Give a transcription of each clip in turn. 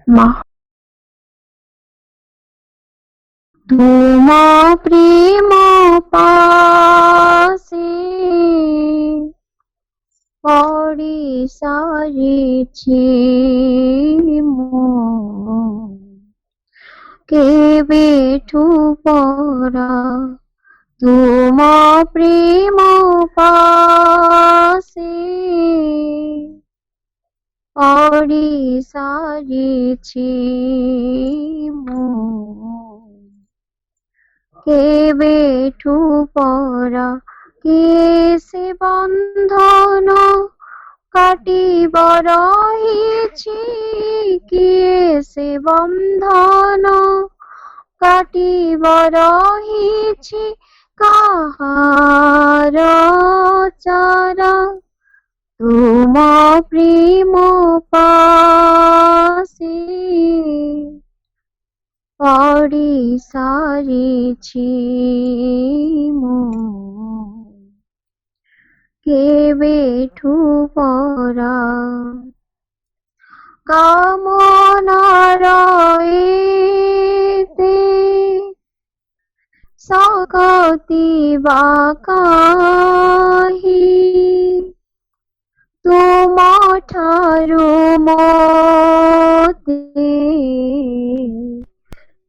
মা তোমা প্রেম পাশে পড়ি সারিছি মন কেবে ঠুপরা তোমা প্রেম পাশে পড়ি সারিছি মন কেবে ঠুপরা কেসে বন্ধন কাটিব রহিছি কেসে বন্ধন কাটিব রহিছি কাহার চারা তোমা প্রেম পাশে পড়ি সারিছি মন কেবে ঠুপরা কামনার এতে সকতি বাকাহি তোমা ঠারু মতে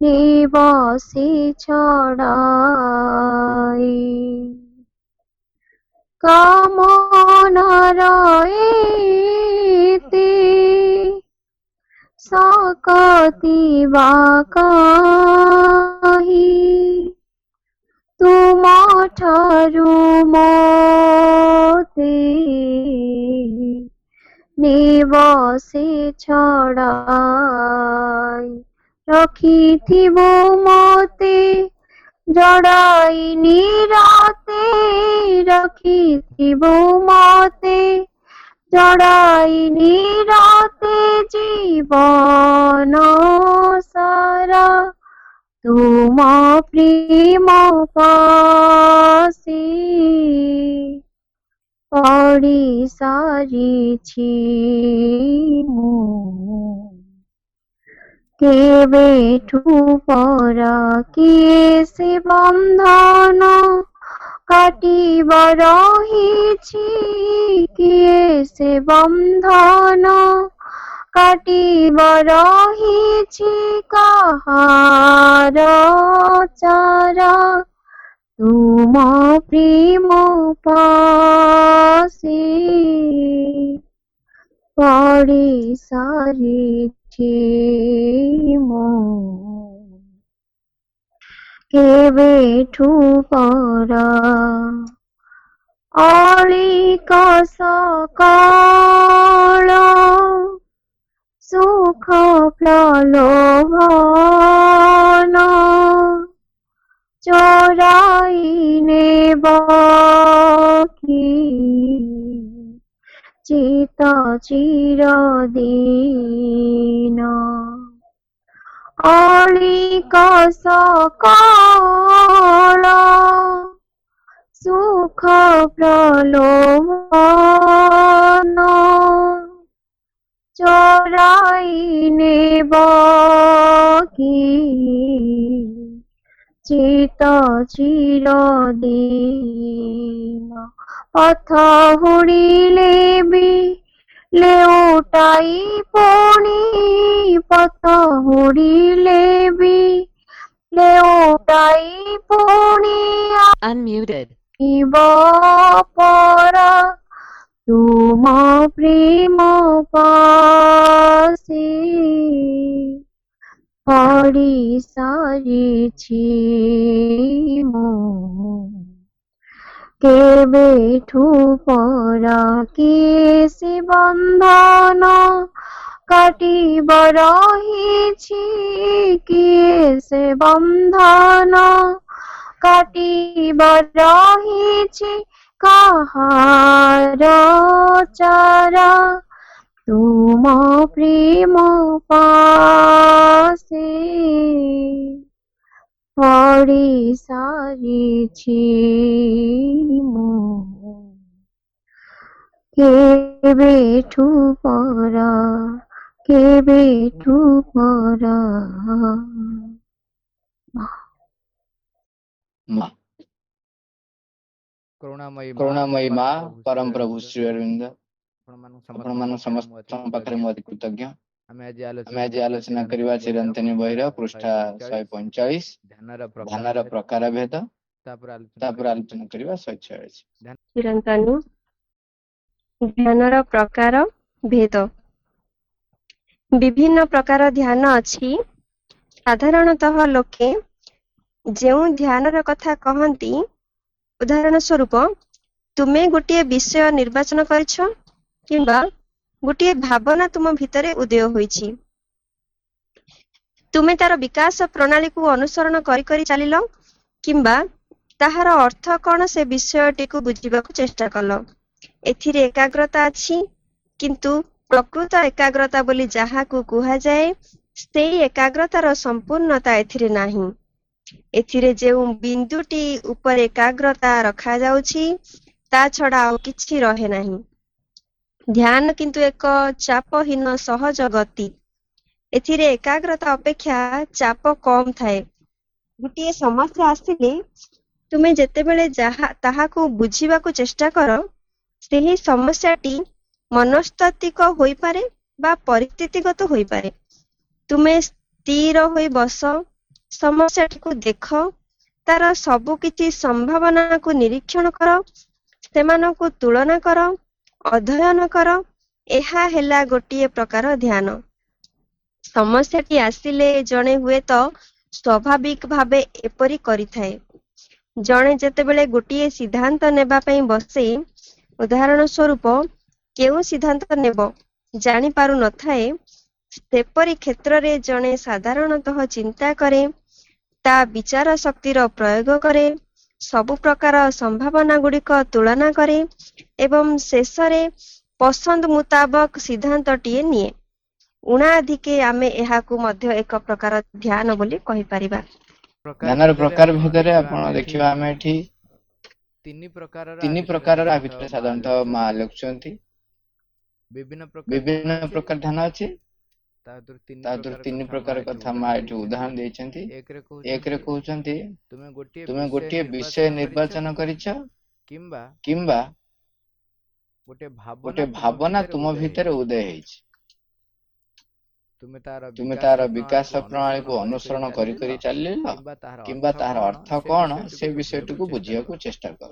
নিবাসে ছড়াই কামনার এতে সকতি বাকাহি তোমা ঠারু মতে নিবাসে ছড়াই রখিথিব মতে জড়াই নিরাতে রখিথিব মতে জড়াই নিরাতে জীবন সারা তোমা প্রেম পাশে পড়ি সারিছি মন কেবে ঠুপরা কেসে বন্ধন কাটিব রহিছি কেসে বন্ধন কাটিব রহিছি কাহার চারা তোমা প্রেম পাশে পড়ি সারিছি মন কেবে ঠুপরা অলিক সকাল সুখ প্রলোভন চোরাই নেব কি চিত চিরদিন অলিক সকাল সুখ প্রলোভন চোরাই নেব কি চিত চিরদিন পথ হুড়িলে লেউটাই পণি পথ হুড়িলে লেউটাই পণি Unmuted. ইব পরা তোমা প্রেম পাশে পড়ি সারিছি মন কেবে ঠুপরা কেসে বন্ধন কাটিব রহিছি কেসে বন্ধন কাটিব রহিছি কাহার চারা তোমা প্রেম পাশে পড়ি সারিছি মন কেবে ঠুপরা କେବେଠୁ ପରା ମା କରୁଣାମୟୀ ମା ପରମ ପ୍ରଭୁ ଶ୍ରୀ ଅରବିନ୍ଦ ଆପଣମାନଙ୍କ ସମସ୍ତଙ୍କ ପାଖରେ ମୁଁ ଅତି କୃତଜ୍ଞ। ଆମେ ଆମେ ଆଜି ଆଲୋଚନା କରିବା ଚିରନ୍ତନୀ ବହିର ପୃଷ୍ଠା 145 ଧ୍ୟାନର ପ୍ରକାର ଭେଦ, ତାପରେ ଆଲୋଚନା କରିବା 146। ଚିରନ୍ତନୀ ଧ୍ୟାନର ପ୍ରକାର ଭେଦ। ବିଭିନ୍ନ ପ୍ରକାର ଧ୍ୟାନ ଅଛି। ସାଧାରଣତଃ ଲୋକେ ଯେଉଁ ଧ୍ୟାନର କଥା କହନ୍ତି, ଉଦାହରଣ ସ୍ୱରୂପ ତୁମେ ଗୋଟିଏ ବିଷୟ ନିର୍ବାଚନ କରିଛ କିମ୍ବା ଗୋଟିଏ ଭାବନା ତୁମ ଭିତରେ ଉଦୟ ହୋଇଛି। ତୁମେ ତାର ବିକାଶ ପ୍ରଣାଳୀକୁ ଅନୁସରଣ କରି କରି ଚାଲିଲ କିମ୍ବା ତାହାର ଅର୍ଥ କ'ଣ ସେ ବିଷୟଟିକୁ ବୁଝିବାକୁ ଚେଷ୍ଟା କଲ। ଏଥିରେ ଏକାଗ୍ରତା ଅଛି, କିନ୍ତୁ ପ୍ରକୃତ ଏକାଗ୍ରତା ବୋଲି ଯାହାକୁ କୁହାଯାଏ, ସେହି ଏକାଗ୍ରତାର ସମ୍ପୂର୍ଣ୍ଣତା ଏଥିରେ ନାହିଁ। ଏଥିରେ ଯେଉଁ ବିନ୍ଦୁଟି ଉପରେ ଏକାଗ୍ରତା ରଖାଯାଉଛି, ତା ଛଡ଼ା ଆଉ କିଛି ରହେ ନାହିଁ। ଧ୍ୟାନ କିନ୍ତୁ ଏକ ଚାପହୀନ ସହଜ ଗତି। ଏଥିରେ ଏକାଗ୍ରତା ଅପେକ୍ଷା ଚାପ କମ୍ ଥାଏ। ଗୋଟିଏ ସମସ୍ୟା ଆସିଲେ ତୁମେ ଯେତେବେଳେ ତାହାକୁ ବୁଝିବାକୁ ଚେଷ୍ଟା କର, ସେହି ସମସ୍ୟାଟି ମନସ୍ତାତ୍ତ୍ୱିକ ହୋଇପାରେ ବା ପରିସ୍ଥିତିଗତ ହୋଇପାରେ। ତୁମେ ସ୍ଥିର ହୋଇ ବସ, ସମସ୍ୟାଟିକୁ ଦେଖ, ତାର ସବୁ କିଛି ସମ୍ଭାବନାକୁ ନିରୀକ୍ଷଣ କର, ସେମାନଙ୍କୁ ତୁଳନା କର, ଅଧ୍ୟୟନ କର। ଏହା ହେଲା ଗୋଟିଏ ପ୍ରକାର ଧ୍ୟାନ। ସମସ୍ୟାଟି ଆସିଲେ ଜଣେ ହୁଏତ ସ୍ୱାଭାବିକ ଭାବେ ଏପରି କରିଥାଏ। ଜଣେ ଯେତେବେଳେ ଗୋଟିଏ ସିଦ୍ଧାନ୍ତ ନେବା ପାଇଁ ବସେ, ଉଦାହରଣ ସ୍ୱରୂପ କେଉଁ ସିଦ୍ଧାନ୍ତ ନେବ ଜାଣିପାରୁ ନଥାଏ, ସେପରି କ୍ଷେତ୍ରରେ ଜଣେ ସାଧାରଣତଃ ଚିନ୍ତା କରେ, ତା ବିଚାର ଶକ୍ତିର ପ୍ରୟୋଗ କରେ, ସବୁ ପ୍ରକାର ସମ୍ଭାବନାଗୁଡ଼ିକ ତୁଳନା କରେ ଏବଂ ଶେଷରେ ପସନ୍ଦ ମୁତାବକ ସିଦ୍ଧାନ୍ତଟିଏ ନିଏ। ଉଣାଧିକେ ଆମେ ଏହାକୁ ମଧ୍ୟ ଏକ ପ୍ରକାର ଧ୍ୟାନ ବୋଲି କହିପାରିବା। ଧ୍ୟାନର ପ୍ରକାର ଭେଦରେ ଆପଣ ଦେଖିବା ଆମେ ଏଠି ତିନି ପ୍ରକାରର ଆ ଭିତରେ ସାଧାରଣତଃ ମା ଲେଖୁଛନ୍ତି। ବିଭିନ୍ନ ପ୍ରକାର ଧ୍ୟାନ ଅଛି, ତା ଦେହରୁ ତିନି ପ୍ରକାର କଥା ମା ଏଠି ଉଦାହରଣ ଦେଇଛନ୍ତି। ଏକରେ କହୁଛନ୍ତି ତୁମେ ଗୋଟିଏ ବିଷୟ ନିର୍ବାଚନ କରିଛ କିମ୍ବା ଗୋଟେ ଭାବନା ତୁମ ଭିତରେ ଉଦୟ ହେଇଛି। ତୁମେ ତାର ବିକାଶ ପ୍ରଣାଳୀକୁ ଅନୁସରଣ କରି କରି ଚାଲିଲ କିମ୍ବା ତାହାର ଅର୍ଥ କ'ଣ ସେ ବିଷୟଟିକୁ ବୁଝିବାକୁ ଚେଷ୍ଟା କର।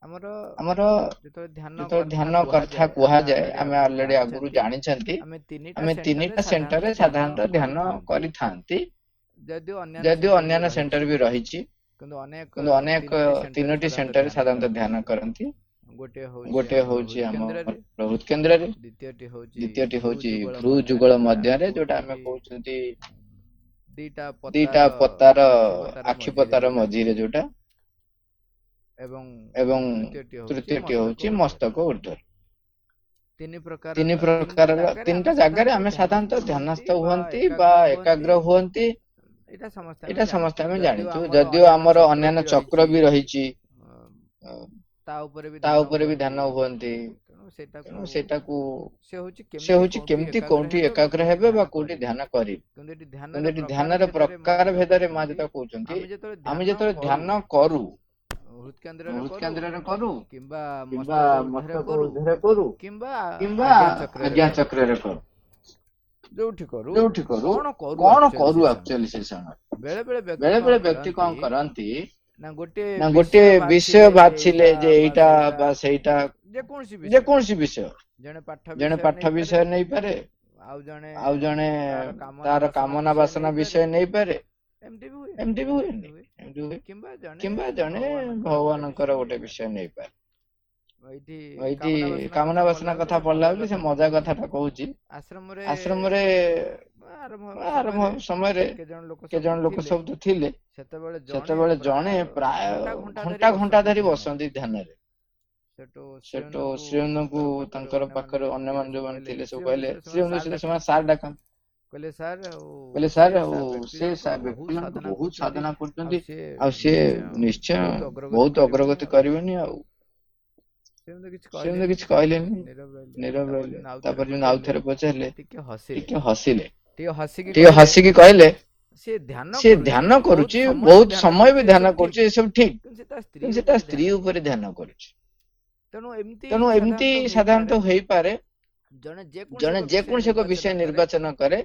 ଆମର ଯେତେବେଳେ ଧ୍ୟାନ କଥା କୁହାଯାଏ, ଆମେ ଅଲରେଡି ଆଗରୁ ଜାଣିଛନ୍ତି, ଆମେ ତିନିଟା ସେଣ୍ଟରରେ ସାଧାରଣତଃ ଧ୍ୟାନ କରିଥାନ୍ତି। ଯଦିଓ ଅନ୍ୟାନ୍ୟ ସେଣ୍ଟର ବି ରହିଛି, କିନ୍ତୁ ଅନେକ ତିନୋଟି ସେଣ୍ଟରରେ ସାଧାରଣତଃ ଧ୍ୟାନ କରନ୍ତି। ଗୋଟିଏ ହଉଛି ଆମ ପ୍ରଭୃତ କେନ୍ଦ୍ରରେ, ଦ୍ୱିତୀୟଟି ହଉଛି ଭ୍ରୁ ଯୁଗଳ ମଧ୍ୟରେ, ଯୋଉଟା ଆମେ କହୁଛନ୍ତି ଦିଟା ପତାର ଆଖି ପତାର ମଝିରେ ଯୋଉଟା, ଏବଂ ତୃତୀୟଟି ହଉଛି ମସ୍ତକ ଉର୍ଦ୍ଧ୍ୱରେ। ତିନି ପ୍ରକାରର ତିନିଟା ଜାଗାରେ ଆମେ ସାଧାରଣତଃ ଧ୍ୟାନସ୍ଥ ହୁଅନ୍ତି ବା ଏକାଗ୍ର ହୁଅନ୍ତି। ଏଇଟା ସମସ୍ତେ ଆମେ ଜାଣିଛୁ। ଯଦିଓ ଆମର ଅନ୍ୟାନ୍ୟ ଚକ୍ର ବି ରହିଛି, ତା ଉପରେ ବି ଧ୍ୟାନ ହୁଅନ୍ତି। ତେଣୁ ସେଟାକୁ ସେ ହଉଛି କେମିତି କୋଉଠି ଏକାଗ୍ର ହେବେ ବା କୋଉଠି ଧ୍ୟାନ କରିବେ। କିନ୍ତୁ ଏଠି ଧ୍ୟାନର ପ୍ରକାର ଭେଦରେ ମା ଯେତେବେଳେ କହୁଛନ୍ତି, ଆମେ ଯେତେବେଳେ ଧ୍ୟାନ କରୁ, ହୃଦ୍ କେନ୍ଦ୍ରରେ କରୁ କିମ୍ବା ମସ୍ତକ ଉର୍ଦ୍ଧ୍ୱରେ କରୁ କିମ୍ବା ଆଜ୍ଞା ଚକ୍ରରେ କରୁ, ଯୋଉଠି କରୁ, କ'ଣ କରୁ ଆକ୍ଚୁଆଲି ସେ ସମୟରେ। ବେଳେ ବେଳେ ବ୍ୟକ୍ତି କ'ଣ କରନ୍ତି ନା ଗୋଟିଏ ବିଷୟ ବାଛିଲେ ଯେ ଏଇଟା ବା ସେଇଟା, ଯେକୌଣସି ବିଷୟ, ଜଣେ ପାଠ ବିଷୟ ନେଇପାରେ, ଆଉ ଜଣେ ତାର କାମନା ବାସନା ବିଷୟ ନେଇପାରେ। ଏମିତି ବି ହୁଏନି, କିମ୍ବା ଜଣେ ଭଗବାନଙ୍କର ଗୋଟେ ବିଷୟ ନେଇପାରେ। ଏଇଠି କାମନା ବାସନା କଥା ପଡିଲା ବୋଲି ସେ ମଜା କଥାଟା କହୁଛି। ଆଶ୍ରମରେ ଆରମ୍ଭ ସମୟରେ କେଜଣ ଲୋକ ସବୁ ତ ଥିଲେ, ସେତେବେଳେ ଜଣେ ପ୍ରାୟ ଘଣ୍ଟା ଘଣ୍ଟା ଧରି ବସନ୍ତି ଧ୍ୟାନରେ। ସେଠୁ ଶ୍ରୀଅନ୍ନଙ୍କୁ ତାଙ୍କର ପାଖରେ ଅନ୍ୟମାନେ ଯୋଉମାନେ ଥିଲେ ସବୁ କହିଲେ, ଶ୍ରୀଅନ୍ନ ସେମାନେ ସାର୍ ଡାକନ୍ତି, କହିଲେ ସାର୍ ଆଉ ସେ ବ୍ୟକ୍ତି ବହୁତ ସାଧନା କରୁଛନ୍ତି, ଆଉ ସିଏ ନିଶ୍ଚୟ ବହୁତ ଅଗ୍ରଗତି କରିବେନି। ଆଉ ସେମିତି କିଛି କହିଲେନି, ନୀରବ ରହିଲେ। ତାପରେ ଯେମିତି ଆଉ ଥରେ ପଚାରିଲେ ଟିକେ ହସିଲେ, ଟିକେ ହସିକି କହିଲେ ସେ ଧ୍ୟାନ କରୁଛି, ବହୁତ ସମୟ ବି ଧ୍ୟାନ କରୁଛି, ଏସବୁ ଠିକ, କିନ୍ତୁ ସେ ତା ସ୍ତ୍ରୀ ଉପରେ ଧ୍ୟାନ କରୁଛି। ତେଣୁ ଏମିତି ସାଧାରଣତଃ ହେଇପାରେ, ଜଣେ ଯେକୌଣସି ଏକ ବିଷୟ ନିର୍ବାଚନ କରେ,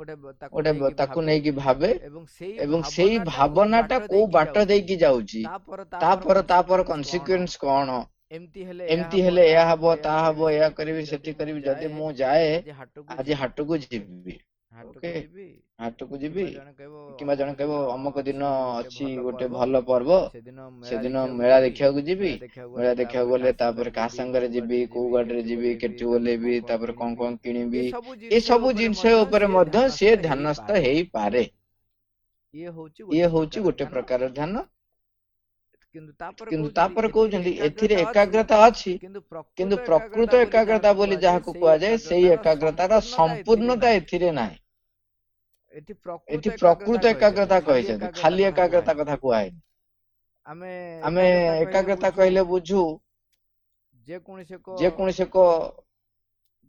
ଗୋଟେ ତାକୁ ନେଇକି ଭାବେ, ଏବଂ ସେଇ ଭାବନାଟା କୋଉ ବାଟ ଦେଇକି ଯାଉଛି, ତାପର କନସିକ୍ୱେନ୍ସ କଣ, ଏମିତି ହେଲେ ଏହା ହବ, ତାହା ହବ, ଏହା କରିବି, ସେଠି କରିବି, ଯଦି ମୁଁ ଯାଏ ଆଜି ହାଟକୁ ଯିବି, ଓକେ, ହାଟକୁ ଯିବି, କିମ୍ବା ଜଣେ କହିବ ଅମୁକ ଦିନ ଅଛି ଗୋଟେ ଭଲ ପର୍ବ, ସେଦିନ ମେଳା ଦେଖିବାକୁ ଯିବି, ମେଳା ଦେଖିବାକୁ ଗଲେ ତାପରେ କାହା ସାଙ୍ଗରେ ଯିବି, କୋଉ ଗାଡିରେ ଯିବି, କେଠି ଓହ୍ଲେଇବି, ତାପରେ କଣ କଣ କିଣିବି, ଏସବୁ ଜିନିଷ ଉପରେ ମଧ୍ୟ ସିଏ ଧ୍ୟାନସ୍ଥ ହେଇପାରେ। ଇଏ ହଉଛି ଗୋଟେ ପ୍ରକାର ଧ୍ୟାନ। କିନ୍ତୁ ତାପରେ କହୁଛନ୍ତି ଏଥିରେ ଏକାଗ୍ରତା ଅଛି, କିନ୍ତୁ ପ୍ରକୃତ ଏକାଗ୍ରତା ବୋଲି ଯାହାକୁ କୁହାଯାଏ, ସେଇ ଏକାଗ୍ରତାର ସମ୍ପୂର୍ଣ୍ଣତା ଏଥିରେ ନାହିଁ। ଏଠି ପ୍ରକୃତ ଏକାଗ୍ରତା କହିଛନ୍ତି, ଖାଲି ଏକାଗ୍ରତା କଥା କୁହାହେଇନି। ଆମେ ଏକାଗ୍ରତା କହିଲେ ବୁଝୁ ଯେକୌଣସି ଏକ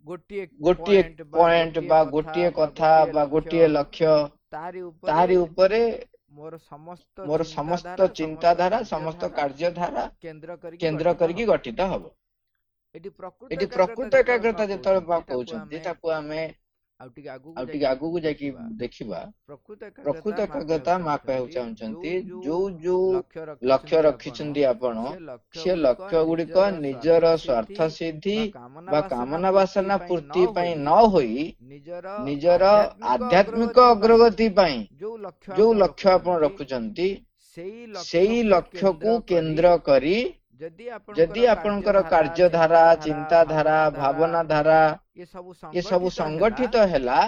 ଗୋଟିଏ ପଏଣ୍ଟ ବା ଗୋଟିଏ କଥା ବା ଗୋଟିଏ ଲକ୍ଷ୍ୟ, ତାରି ଉପରେ ମୋର ସମସ୍ତ ଚିନ୍ତାଧାରା, ସମସ୍ତ କାର୍ଯ୍ୟଧାରା କେନ୍ଦ୍ର କରିକି ଗଠିତ ହବ। ଏଠି ପ୍ରକୃତ ଏକାଗ୍ରତା ଯେତେବେଳେ କହୁଛନ୍ତି, ତାକୁ ଆମେ ଆଉ ଟିକେ ଆଗକୁ ଯାଇକି ଦେଖିବା। ପ୍ରକୃତ ଏକାଗ୍ରତା ମା କହିବାକୁ ଚାହୁଁଛନ୍ତି, ଯୋଉ ଲକ୍ଷ୍ୟ ରଖିଛନ୍ତି ଆପଣ, ସେ ଲକ୍ଷ୍ୟ ଗୁଡିକ ନିଜର ସ୍ୱାର୍ଥ ସିଦ୍ଧି ବା କାମନା ବାସନା ପୂର୍ତ୍ତି ପାଇଁ ନ ହୋଇ ନିଜର ଆଧ୍ୟାତ୍ମିକ ଅଗ୍ରଗତି ପାଇଁ ଯୋଉ ଲକ୍ଷ୍ୟ ଆପଣ ରଖୁଛନ୍ତି, ସେଇ ଲକ୍ଷ୍ୟକୁ କେନ୍ଦ୍ର କରି ଯଦି ଆପଣଙ୍କର କାର୍ଯ୍ୟଧାରା, ଚିନ୍ତାଧାରା, ଭାବନା ଧାରା ଏସବୁ ସଂଗଠିତ ହେଲା,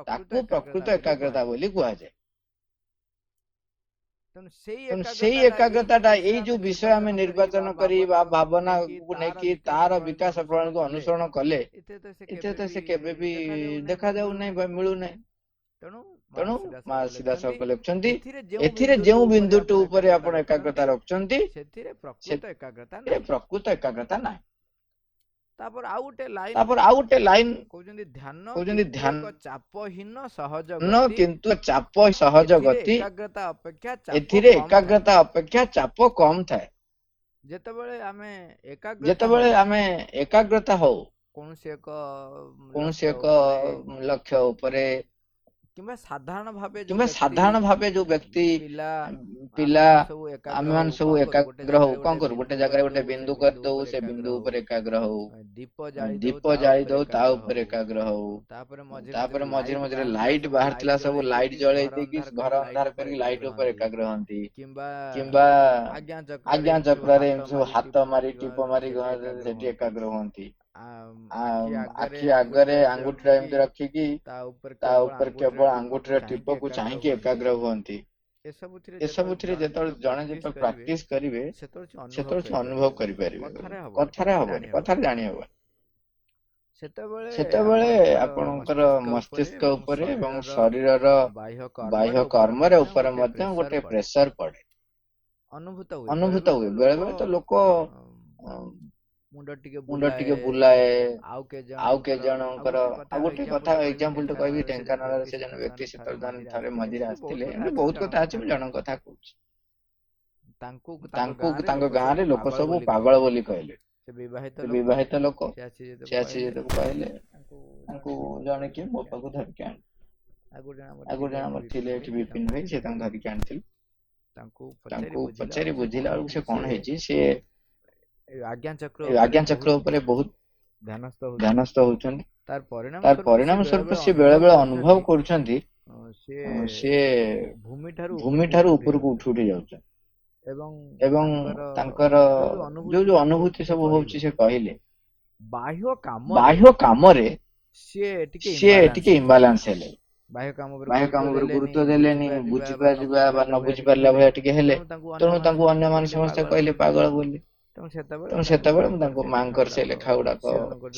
ତାକୁ ପ୍ରକୃତ ଏକାଗ୍ରତା ବୋଲି କୁହାଯାଏ। ତେଣୁ ସେଇ ଏକାଗ୍ରତାଟା, ଏଇ ଯୋଉ ବିଷୟ ଆମେ ନିର୍ବାଚନ କରି ବା ଭାବନାକୁ ନେଇକି ତାର ବିକାଶ ପ୍ରଣାଳୀକୁ ଅନୁସରଣ କଲେ, ଏଥିରେ ତ ସେ କେବେ ବି ଦେଖାଯାଉନାହିଁ ବା ମିଳୁନାହିଁ। ତେଣୁ ମା ସିଧାସଳଖ ଲେଖୁଛନ୍ତି, ଏଥିରେ ଯେଉଁ ବିନ୍ଦୁଟି ଉପରେ ଆପଣ ଏକାଗ୍ରତା ରଖୁଛନ୍ତି, ସେଥିରେ ପ୍ରକୃତ ଏକାଗ୍ରତା ନାହିଁ। ତାପରେ ଆଉ ଗୋଟେ ଲାଇନ କହୁଛନ୍ତି, ଧ୍ୟାନ କିନ୍ତୁ ଚାପ ସହଜ ଗତି, ଏଥିରେ ଏକାଗ୍ରତା ଅପେକ୍ଷା ଚାପ କମ ଥାଏ। ଯେତେବେଳେ ଆମେ ଏକାଗ୍ରତା ହଉ କୌଣସି ଏକ ଲକ୍ଷ୍ୟ ଉପରେ, କିମ୍ବା ସାଧାରଣ ଭାବେ ଯୋଉ ବ୍ୟକ୍ତି, ପିଲା, ଆମେମାନେ ସବୁ ଏକାଗ୍ର ହଉ, କଣ କରୁ, ଗୋଟେ ଜାଗାରେ ଗୋଟେ ବିନ୍ଦୁ କରିଦଉ, ସେ ବିନ୍ଦୁ ଉପରେ ଏକାଗ୍ର ହଉ, ଦୀପ ଜାଳି ଦଉ, ତା ଉପରେ ଏକାଗ୍ର ହଉ, ତାପରେ ମଝିରେ ମଝିରେ ଲାଇଟ ବାହାରିଥିଲା, ସବୁ ଲାଇଟ ଜଳେଇ ଦେଇକି ଘର ଅନ୍ଧାର କରିକି ଲାଇଟ ଉପରେ ଏକାଗ୍ର ହୁଅନ୍ତି, କିମ୍ବା ଆଜ୍ଞା ଚକ୍ରରେ ଏମିତି ସବୁ ହାତ ମାରି ଟିପ ମାରି ସେଠି ଏକାଗ୍ର ହୁଅନ୍ତି। ଆଖି ଆଗରେ ଆଙ୍ଗୁଠିଟା ଏମିତି ରଖିକି ତା ଉପରେ କେବଳ ଆଙ୍ଗୁଠିର ଟିପକୁ ଚାହିଁକି ଏକାଗ୍ର ହୁଅନ୍ତି। ଏସବୁଥିରେ ଯେତେବେଳେ ଯେତେବେଳେ ପ୍ରାକ୍ଟିସ କରିବେ, ସେତେବେଳେ ଅନୁଭବ କରିପାରିବେ। କଥାରେ ହବନି, କଥାରେ ଜାଣି ହବନି। ସେତେବେଳେ ଆପଣଙ୍କର ମସ୍ତିଷ୍କ ଉପରେ ଏବଂ ଶରୀରର ବାହ୍ୟ କର୍ମରେ ଉପରେ ମଧ୍ୟ ଗୋଟେ ପ୍ରେସର ପଡେ, ଅନୁଭୂତ ହୁଏ। ବେଳେ ବେଳେ ତ ଲୋକ ମୁଣ୍ଡ ଟିକେ ବୁଲାଏ, ଆଉ କେ ଜଣଙ୍କର। ଆଉ ଗୋଟେ କଥା ଏକ୍ସାମ୍ପଲ ଟେ କହିବି, ଢେଙ୍କାନାଳରେ ସେ ଜଣେ ବ୍ୟକ୍ତି ସେତେବେଳେ ଥରେ ମଝିରେ ଆସିଥିଲେ, ଏମିତି ବହୁତ କଥା ଅଛି, ମୁଁ ଜଣଙ୍କ କଥା କହୁଛି। ତାଙ୍କୁ ତାଙ୍କ ଗାଁରେ ଲୋକ ସବୁ ପାଗଳ ବୋଲି କହିଲେ। ସେ ବିବାହିତ ଲୋକ, ସେ ଆସି ଯେତେବେଳେ କହିଲେ, ତାଙ୍କୁ ଜଣେ କିଏ ମୋ ପାଖକୁ ଧରିକି ଆଣି, ଆଗରୁ ଜଣେ ଆମର ଥିଲେ ଏଠି ବିପିନ ଭାଇ, ସେ ତାଙ୍କୁ ଧରିକି ଆଣିଥିଲେ। ତାଙ୍କୁ ପଚାରି ବୁଝିଲା ବେଳକୁ ସେ କଣ ହେଇଛି, ସେ ଆଜ୍ଞା ଚକ୍ର ଉପରେ ବହୁତ ଧ୍ୟାନସ୍ଥ ହଉଛନ୍ତି। ତାର ପରିଣାମ ସ୍ୱରୂପ ସେ ବେଳେ ବେଳେ ଅନୁଭବ କରୁଛନ୍ତି ସେ ଭୂମି ଠାରୁ ଉପରକୁ ଉଠି ଉଠି ଯାଉଛନ୍ତି। ଏବଂ ତାଙ୍କର ଯୋଉ ଅନୁଭୂତି ସବୁ ହଉଛି, ସେ କହିଲେ ବାହ୍ୟ କାମରେ ସିଏ ଟିକେ ଇମ୍ବାଲାନ୍ସ ହେଲେ, ବାହ୍ୟ କାମ ଉପରେ ଗୁରୁତ୍ୱ ଦେଲେନି, ବୁଝିପାରିବା ବା ନ ବୁଝିପାରିଲା ଭଳିଆ ଟିକେ ହେଲେ। ତେଣୁ ତାଙ୍କୁ ଅନ୍ୟମାନେ ସମସ୍ତେ କହିଲେ ପାଗଳ ବୋଲି। ତେଣୁ ସେତେବେଳେ ମୁଁ ତାଙ୍କୁ ମାଙ୍କର ସେ ଲେଖା ଗୁଡାକ,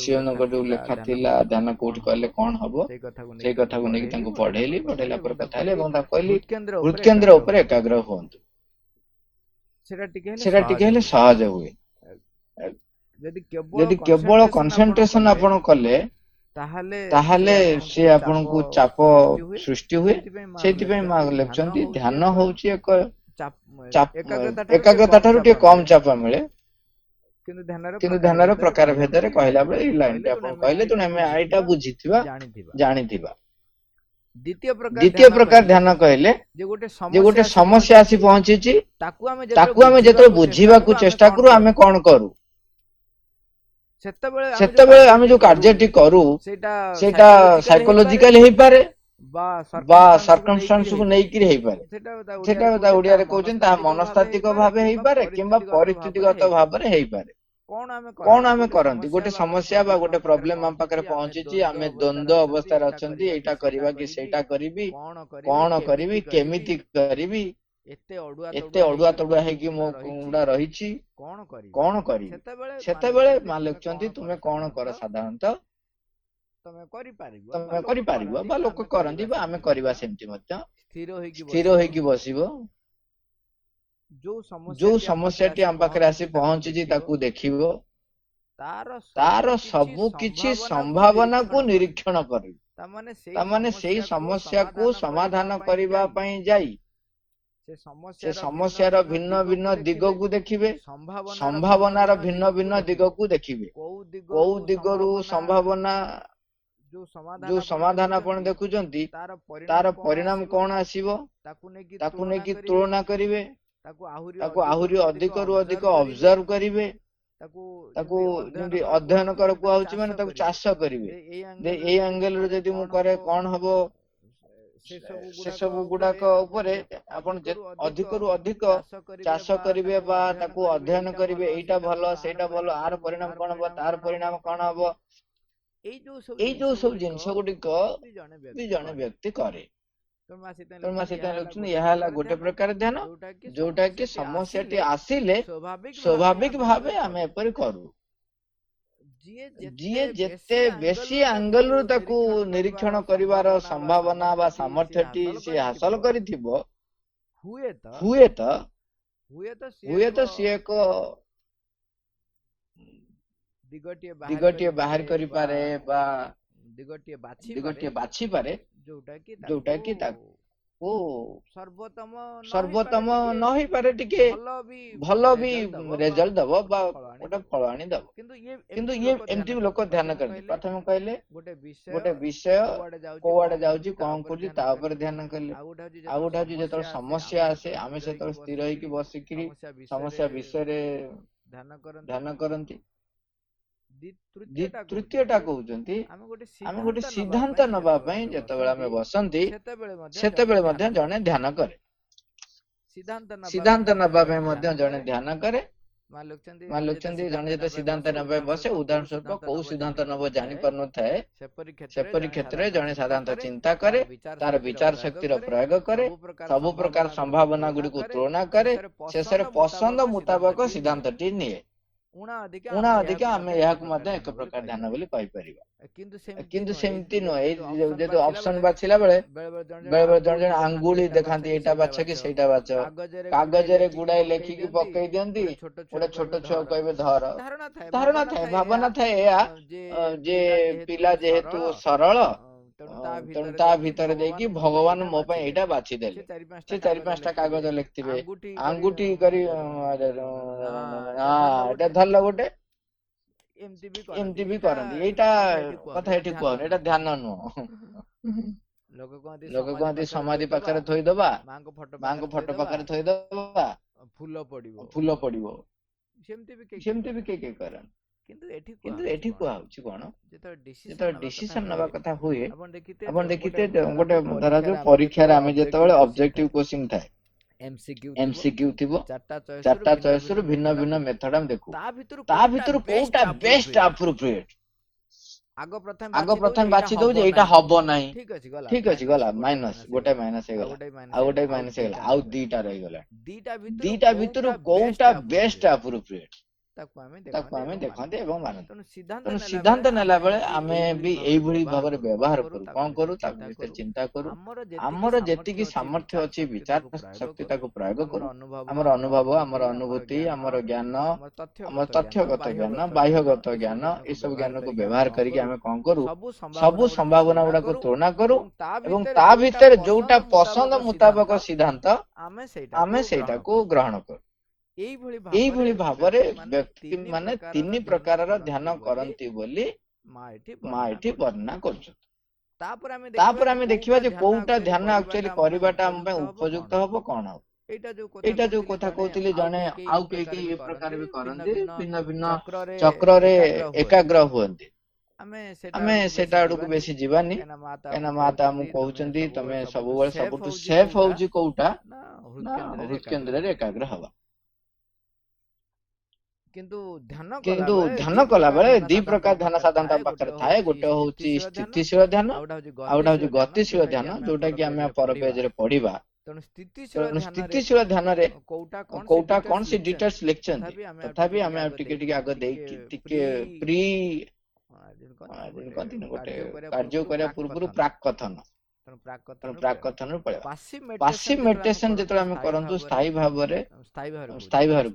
ସିଓନଙ୍କ ଯୋଉ ଲେଖା ଥିଲା, ଧ୍ୟାନ କୋଉଠି କଲେ କଣ ହବ, ସେଇ କଥାକୁ ନେଇକି ତାଙ୍କୁ ପଢେଇଲି। ପଢେଇଲା ପରେ କଥା ହେଲି ଏବଂ ତାଙ୍କୁ କହିଲି ହୃତ୍କେନ୍ଦ୍ର ଉପରେ ଏକାଗ୍ର ହୁଅନ୍ତୁ। ସେଟା ଟିକେ ହେଲେ ସହଜ ହୁଏ। ଯଦି କେବଳ କନସେନ୍ଟ୍ରେସନ ଆପଣ କଲେ ତାହେଲେ ସେ ଆପଣଙ୍କୁ ଚାପ ସୃଷ୍ଟି ହୁଏ। ସେଇଥିପାଇଁ ମା ଲେଖୁଛନ୍ତି ଧ୍ୟାନ ହଉଛି ଏକ ଏକାଗ୍ରତା ଠାରୁ ଟିକେ କମ ଚାପ ମିଳେ, କିନ୍ତୁ ଧ୍ୟାନର ପ୍ରକାର ଭେଦରେ କହିଲା ବେଳେ ଏଇ ଲାଇନଟି ଆପଣ କହିଲେ, ତେଣୁ ଆମେ ଏଇଟା ବୁଝିଥିବା ଜାଣିଥିବା। ଦ୍ୱିତୀୟ ପ୍ରକାର ଧ୍ୟାନ କହିଲେ ଯେ ଗୋଟେ ସମସ୍ୟା ଆସି ପହଞ୍ଚିଛି, ତାକୁ ଆମେ ଯେତେବେଳେ ବୁଝିବାକୁ ଚେଷ୍ଟା କରୁ ଆମେ କଣ କରୁ? ସେତେବେଳେ ଆମେ ଯୋଉ କାର୍ଯ୍ୟଟି କରୁ ସେଇଟା ସାଇକୋଲୋଜିକାଲି ହେଇପାରେ ବା ସରକମଷ୍ଟାନ୍ସକୁ ନେଇକିରି ହେଇପାରେ। ସେଟା ତା ଓଡିଆରେ କହୁଛନ୍ତି ତାହା ମନସ୍ତାତ୍ତ୍ୱିକ ଭାବେ ହେଇପାରେ କିମ୍ବା ପରିସ୍ଥିତିଗତ ଭାବରେ ହେଇପାରେ। କଣ ଆମେ କରନ୍ତି? ଗୋଟେ ସମସ୍ୟା ବା ଗୋଟେ ପ୍ରୋବ୍ଲେମ ଆମ ପାଖରେ ପହଞ୍ଚିଛି, ଆମେ ଦ୍ୱନ୍ଦ ଅବସ୍ଥାରେ ଅଛନ୍ତି, ଏଇଟା କରିବା କି ସେଇଟା କରିବି, କଣ କରିବି, କେମିତି କରିବି, ଏତେ ଅଡୁଆ ତଡୁଆ ହେଇକି ମୋ ଗୁଡା ରହିଛି, କଣ କରିବି? ସେତେବେଳେ ମା ଲେଖୁଛନ୍ତି ତୁମେ କଣ କର? ସାଧାରଣତଃ ତମେ କରିପାରିବ ବା ଲୋକ କରନ୍ତି ବା ଆମେ କରିବା ସେମିତି ମଧ୍ୟ। ସ୍ଥିର ହେଇକି ବସିବ, ଯୋଉ ସମସ୍ୟାଟି ଆମ ପାଖରେ ଆସି ପହଞ୍ଚିଛି ତାକୁ ଦେଖିବ, ତାର ସବୁ କିଛି ସମ୍ଭାବନାକୁ ନିରୀକ୍ଷଣ କରିବ। ତାମାନେ ସେଇ ସମସ୍ୟାକୁ ସମାଧାନ କରିବା ପାଇଁ ଯାଇ ସେ ସମସ୍ୟାର ଭିନ୍ନ ଭିନ୍ନ ଦିଗକୁ ଦେଖିବେ, ସମ୍ଭାବନାର ଭିନ୍ନ ଭିନ୍ନ ଦିଗକୁ ଦେଖିବେ। କୋଉ ଦିଗରୁ ସମ୍ଭାବନା ଯୋଉ ସମାଧାନ ଆପଣ ଦେଖୁଛନ୍ତି ତାର ପରିଣାମ କଣ ଆସିବ ତାକୁ ନେଇକି ତୁଳନା କରିବେ, ତାକୁ ଆହୁରି ଅଧିକରୁ ଅଧିକ ଅବଜର୍ଭ କରିବେ, ତାକୁ ଯେମିତି ଅଧ୍ୟୟନ କର କୁହାହଉଛି, ମାନେ ତାକୁ ଚାଷ କରିବେ। ଏଇ ଆଙ୍ଗେଲରୁ ଯଦି ମୁଁ କରେ କଣ ହବ? ସେ ସବୁ ଗୁଡାକ ଉପରେ ଆପଣ ଅଧିକରୁ ଅଧିକ ଚାଷ କରିବେ ବା ତାକୁ ଅଧ୍ୟୟନ କରିବେ। ଏଇଟା ଭଲ, ସେଇଟା ଭଲ, ଆର ପରିଣାମ କଣ ହବ, ତାର ପରିଣାମ କଣ ହବ? ଏଇ ଯୋଉ ସବୁ ଜିନିଷ ଗୁଡିକ ବି ଜଣେ ବ୍ୟକ୍ତି କରେ। ତେଣୁ ମା ସୀତା ଲେଖୁଛନ୍ତି ଏହା ହେଲା ଗୋଟେ ପ୍ରକାର ଧ୍ୟାନ, ଯୋଉଟା କି ସମସ୍ୟାଟି ଆସିଲେ ସ୍ୱାଭାବିକ ଭାବେ ଆମେ ଏପରି କରୁ। ଯିଏ ଯେତେ ବେଶୀ ଆଙ୍ଗେଲରୁ ତାକୁ ନିରୀକ୍ଷଣ କରିବାର ସମ୍ଭାବନା ବା ସାମର୍ଥ୍ୟଟି ସେ ହାସଲ କରିଥିବ, ହୁଏତ ସିଏ ଏକ ଦିଗଟିଏ ବାହାର କରିପାରେ ବା ଦିଗଟିଏ ବାଛିପାରେ, ଯୋଉଟା କି ତାକୁ ସର୍ବୋତ୍ତମ ନ ହେଇପାରେ, ଟିକେ ଭଲ ବି ରେଜଲ୍ଟ ଦବ ବା ଗୋଟେ ଫଳ ଆଣିଦବ। କିନ୍ତୁ ଇଏ ଏମିତି ବି ଲୋକ ଧ୍ୟାନ କରନ୍ତି। ପ୍ରଥମେ କହିଲେ ଗୋଟେ ବିଷୟ କୋଉଆଡେ ଯାଉଛି, କଣ କରୁଛି, ତା ଉପରେ ଧ୍ୟାନ କଲେ। ଆଉ ଗୋଟେ ହଉଛି ଯେତେବେଳେ ସମସ୍ୟା ଆସେ ଆମେ ସେତେବେଳେ ସ୍ଥିର ହେଇକି ବସିକିରି ସମସ୍ୟା ବିଷୟରେ ଧ୍ୟାନ କରନ୍ତି। ତୃତୀୟଟା କହୁଛନ୍ତି ଆମେ ଗୋଟେ ସିଦ୍ଧାନ୍ତ ନବା ପାଇଁ ଯେତେବେଳେ ଆମେ ବସନ୍ତି ସେତେବେଳେ ମଧ୍ୟ ଜଣେ ଧ୍ୟାନ କରେ। ସିଦ୍ଧାନ୍ତ ନବା ପାଇଁ ମଧ୍ୟ ଜଣେ ଧ୍ୟାନ କରେ। ମା ଲେଖୁଛନ୍ତି ଜଣେ ଯେତେ ସିଦ୍ଧାନ୍ତ ନେବା ପାଇଁ ବସେ, ଉଦାହରଣ ସ୍ୱରୂପ କୋଉ ସିଦ୍ଧାନ୍ତ ନବ ଜାଣିପାରୁନଥାଏ, ସେପରି କ୍ଷେତ୍ରରେ ଜଣେ ସାଧାରଣତଃ ଚିନ୍ତା କରେ, ତାର ବିଚାର ଶକ୍ତିର ପ୍ରୟୋଗ କରେ, ସବୁ ପ୍ରକାର ସମ୍ଭାବନା ଗୁଡିକୁ ତୁଳନା କରେ, ଶେଷରେ ପସନ୍ଦ ମୁତାବକ ସିଦ୍ଧାନ୍ତଟି ନିଏ। ଉଣା ଅଧିକା ଆମେ ଏହାକୁ ମଧ୍ୟ ଏକ ପ୍ରକାର ଧ୍ୟାନ ବୋଲି କହିପାରିବା। କିନ୍ତୁ ସେମିତି ନୁହେଁ। ଏଇ ଯଦି ଅପସନ ବାଛିଲା ବେଳେ ବେଳେ ଜଣେ ଜଣେ ଆଙ୍ଗୁଳି ଦେଖାନ୍ତି, ଏଇଟା ବାଛ କି ସେଇଟା ବାଛ, କାଗଜରେ ଗୁଡାଏ ଲେଖିକି ପକେଇ ଦିଅନ୍ତି, ଗୋଟେ ଛୋଟ ଛୁଆ କହିବେ ଧର। ଧାରଣା ଥାଏ, ଭାବନା ଥାଏ ଏହା ଯେ ପିଲା ଯେହେତୁ ସରଳ, ତେଣୁ ତା ଭିତରେ ଦେଇକି ଭଗବାନ ମୋ ପାଇଁ ଏଇଟା ବାଛିଦେଲେ। ସେ 4-5ଟା କାଗଜ ଲେଖିଥିବେ, ଆଙ୍ଗୁଠି କରି ଏଇଟା ଧରିଲ ଗୋଟେ, ଏମିତି ବି କରନ୍ତି। ଏଇଟା କଥା ଏଠି କୁହନି, ଏଇଟା ଧ୍ୟାନ ନୁହଁ। ଲୋକ କହନ୍ତି ସମାଧି ପାଖରେ ଥୋଇଦବା, ମାଙ୍କ ଫଟୋ ପାଖରେ ଥୋଇଦବା, ଫୁଲ ପଡିବ, ସେମିତି ବି କିଏ କରନ୍ତି। କିନ୍ତୁ ଏଠି କୁହାହଉଛି କଣ, ଯେତେବେଳେ ଡିସିସନ ନେବା କଥା ହୁଏ, ଆପଣ ଦେଖିଥିବେ ଗୋଟେ ଧରାଯାଉ ପରୀକ୍ଷାରେ ଆମେ ଯେତେବେଳେ ଅବଜେକ୍ଟିଭ କୋଶ୍ଚିନ୍ ଥାଏ, MCQ ଥିବ, 4ଟା ଚଏସରୁ ଭିନ୍ନ ଭିନ୍ନ ମେଥଡ ଆମେ ଦେଖୁ। ତା ଭିତରୁ କୋଉଟା ବେଷ୍ଟ ଆପ୍ରୋପ୍ରିଏଟ, ଆଗ ପ୍ରଥମେ ବାଛି ଦଉ ଯେ ଏଇଟା ହବ ନାହିଁ, ଠିକ ଅଛି ଗଲା, ମାଇନସ, ଗୋଟେ ମାଇନସ ହେଇଗଲା, ଆଉ ଗୋଟେ ମାଇନସ ହେଇଗଲା, ଆଉ 2ଟା ରହିଗଲା। ଦିଟା ଭିତରୁ କୋଉଟା ବେଷ୍ଟ ଆପ୍ରୋପ୍ରିଏଟ, ତାକୁ ଆମେ ଦେଖନ୍ତି ଏବଂ ମାନନ୍ତି। ତେଣୁ ସିଦ୍ଧାନ୍ତ ନେଲା ବେଳେ ଆମେ ବି ଏଇଭଳି ଭାବରେ ବ୍ୟବହାର କରୁ। କଣ କରୁ? ତା ଭିତରେ ଚିନ୍ତା କରୁ। ଆମର ଯେତିକି ସାମର୍ଥ୍ୟ ଅଛି ବିଚାର ଶକ୍ତି ତାକୁ ପ୍ରୟୋଗ କରୁ। ଆମର ଅନୁଭବ, ଆମର ଅନୁଭୂତି, ଆମର ଜ୍ଞାନ, ଆମର ତଥ୍ୟଗତ ଜ୍ଞାନ, ବାହ୍ୟଗତ ଜ୍ଞାନ, ଏସବୁ ଜ୍ଞାନକୁ ବ୍ୟବହାର କରିକି ଆମେ କଣ କରୁ? ସବୁ ସମ୍ଭାବନା ଗୁଡାକୁ ତୁଳନା କରୁ ଏବଂ ତା ଭିତରେ ଯୋଉଟା ପସନ୍ଦ ମୁତାବକ ସିଦ୍ଧାନ୍ତ ଆମେ ସେଇଟାକୁ ଗ୍ରହଣ କରୁ। ଏଇଭଳି ଭାବରେ ବ୍ୟକ୍ତି ମାନେ 3 ପ୍ରକାରର ଧ୍ୟାନ କରନ୍ତି ବୋଲି ମା ଏଠି ବର୍ଣ୍ଣନା କରୁଛନ୍ତି। ତାପରେ ଆମେ ଦେଖିବା ଯେ କୋଉଟା ଧ୍ୟାନ ଆକ୍ଚୁଆଲି କରିବାଟା ଆମ ପାଇଁ ଉପଯୁକ୍ତ ହବ, କଣ ହବ। ଏଇଟା ଯୋଉ କଥା କହୁଥିଲି, ଜଣେ ଆଉ କେହି ଏ ପ୍ରକାର ବି କରନ୍ତି, ଭିନ୍ନ ଭିନ୍ନ ଚକ୍ରରେ ଏକାଗ୍ର ହୁଅନ୍ତି। ଆମେ ସେଟା ଆଡକୁ ବେଶୀ ଯିବାନି, କାହିଁକିନା ମା ତ ଆମକୁ କହୁଛନ୍ତି ତମେ ସବୁବେଳେ ସବୁଠୁ ସେଫ୍ ହଉଛି କୋଉଟା ନା ହୃତ୍କେନ୍ଦ୍ରରେ ଏକାଗ୍ର ହବା। କିନ୍ତୁ ଧ୍ୟାନ କଲା ବେଳେ 2 ପ୍ରକାର ଧ୍ୟାନ ସାଧାରଣତଃ ଆମ ପାଖରେ ଥାଏ। ଗୋଟେ ହଉଛି ସ୍ଥିତିଶୀଳ ଧ୍ୟାନ, ଆଉ ଗୋଟେ ହଉଛି ଗତିଶୀଳ ଧ୍ୟାନ, ଯୋଉଟା କି ଆମେ ପର ପେଜରେ ପଢିବା। ତେଣୁ ସ୍ଥିତିଶୀଳ ଧ୍ୟାନରେ କୋଉଟା କଣ ସେ ଡିଟେଲ୍ସ ଲେଖିଛନ୍ତି, ତଥାପି ଆମେ ଆଉ ଟିକେ ଟିକେ ଆଗ ଦେଇକି ଟିକେ ଗୋଟେ କାର୍ଯ୍ୟ କରିବା ପୂର୍ବରୁ ପ୍ରାକ୍ କଥନ, ତେଣୁ ପ୍ରାକ୍ କଥନରୁ ପଳେଇବା। ପାସିଭ୍ ମେଡିଟେସନ ଯେତେବେଳେ ଆମେ କରନ୍ତୁ ସ୍ଥାୟୀ ଭାବରେ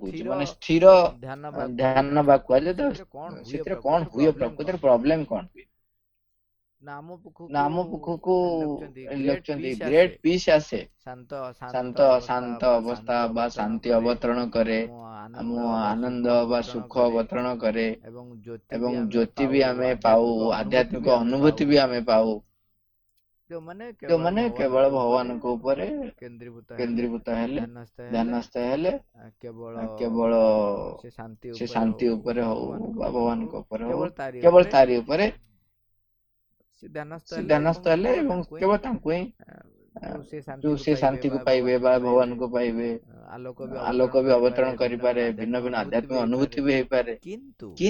କହୁଛି, ମାନେ ସ୍ଥିର ଧ୍ୟାନ ବା କୁହାଯାଏ, ତ ସେଥିରେ କଣ ହୁଏ, ପ୍ରକୃତରେ ପ୍ରୋବ୍ଲେମ କଣ ହୁଏ ନା ଆମ ପାଖକୁ ଲେଖୁଛନ୍ତି ଗ୍ରେଟ୍ ପିସ୍ ଆସେ, ଶାନ୍ତ ଅବସ୍ଥା ବା ଶାନ୍ତି ଅବତରଣ କରେ, ଆମ ଆନନ୍ଦ ବା ସୁଖ ଅବତରଣ କରେ ଏବଂ ଜ୍ୟୋତି ବି ଆମେ ପାଉ, ଆଧ୍ୟାତ୍ମିକ ଅନୁଭୂତି ବି ଆମେ ପାଉ। ଯୋଉମାନେ କେବଳ ଭଗବାନଙ୍କ ଉପରେ କେନ୍ଦ୍ରୀଭୂତ ହେଲେ, ଧ୍ୟାନସ୍ଥ ହେଲେ, କେବଳ ସେ ଶାନ୍ତି ଉପରେ ହଉ ବା ଭଗବାନଙ୍କ ଉପରେ ହଉ, କେବଳ ତାରି ଉପରେ ସେ ଧ୍ୟାନସ୍ଥ ହେଲେ ଏବଂ କେବଳ ତାଙ୍କୁ ହିଁ ଯୋଉ ସେ ଶାନ୍ତିକୁ ପାଇବେ ବା ଭଗବାନଙ୍କୁ ପାଇବେ। ଆଲୋକ ବି ଅବତରଣ କରିପାରେ, ଭିନ୍ନ ଭିନ୍ନ ଆଧ୍ୟାତ୍ମିକ ଅନୁଭୂତି ବି ହେଇପାରେ,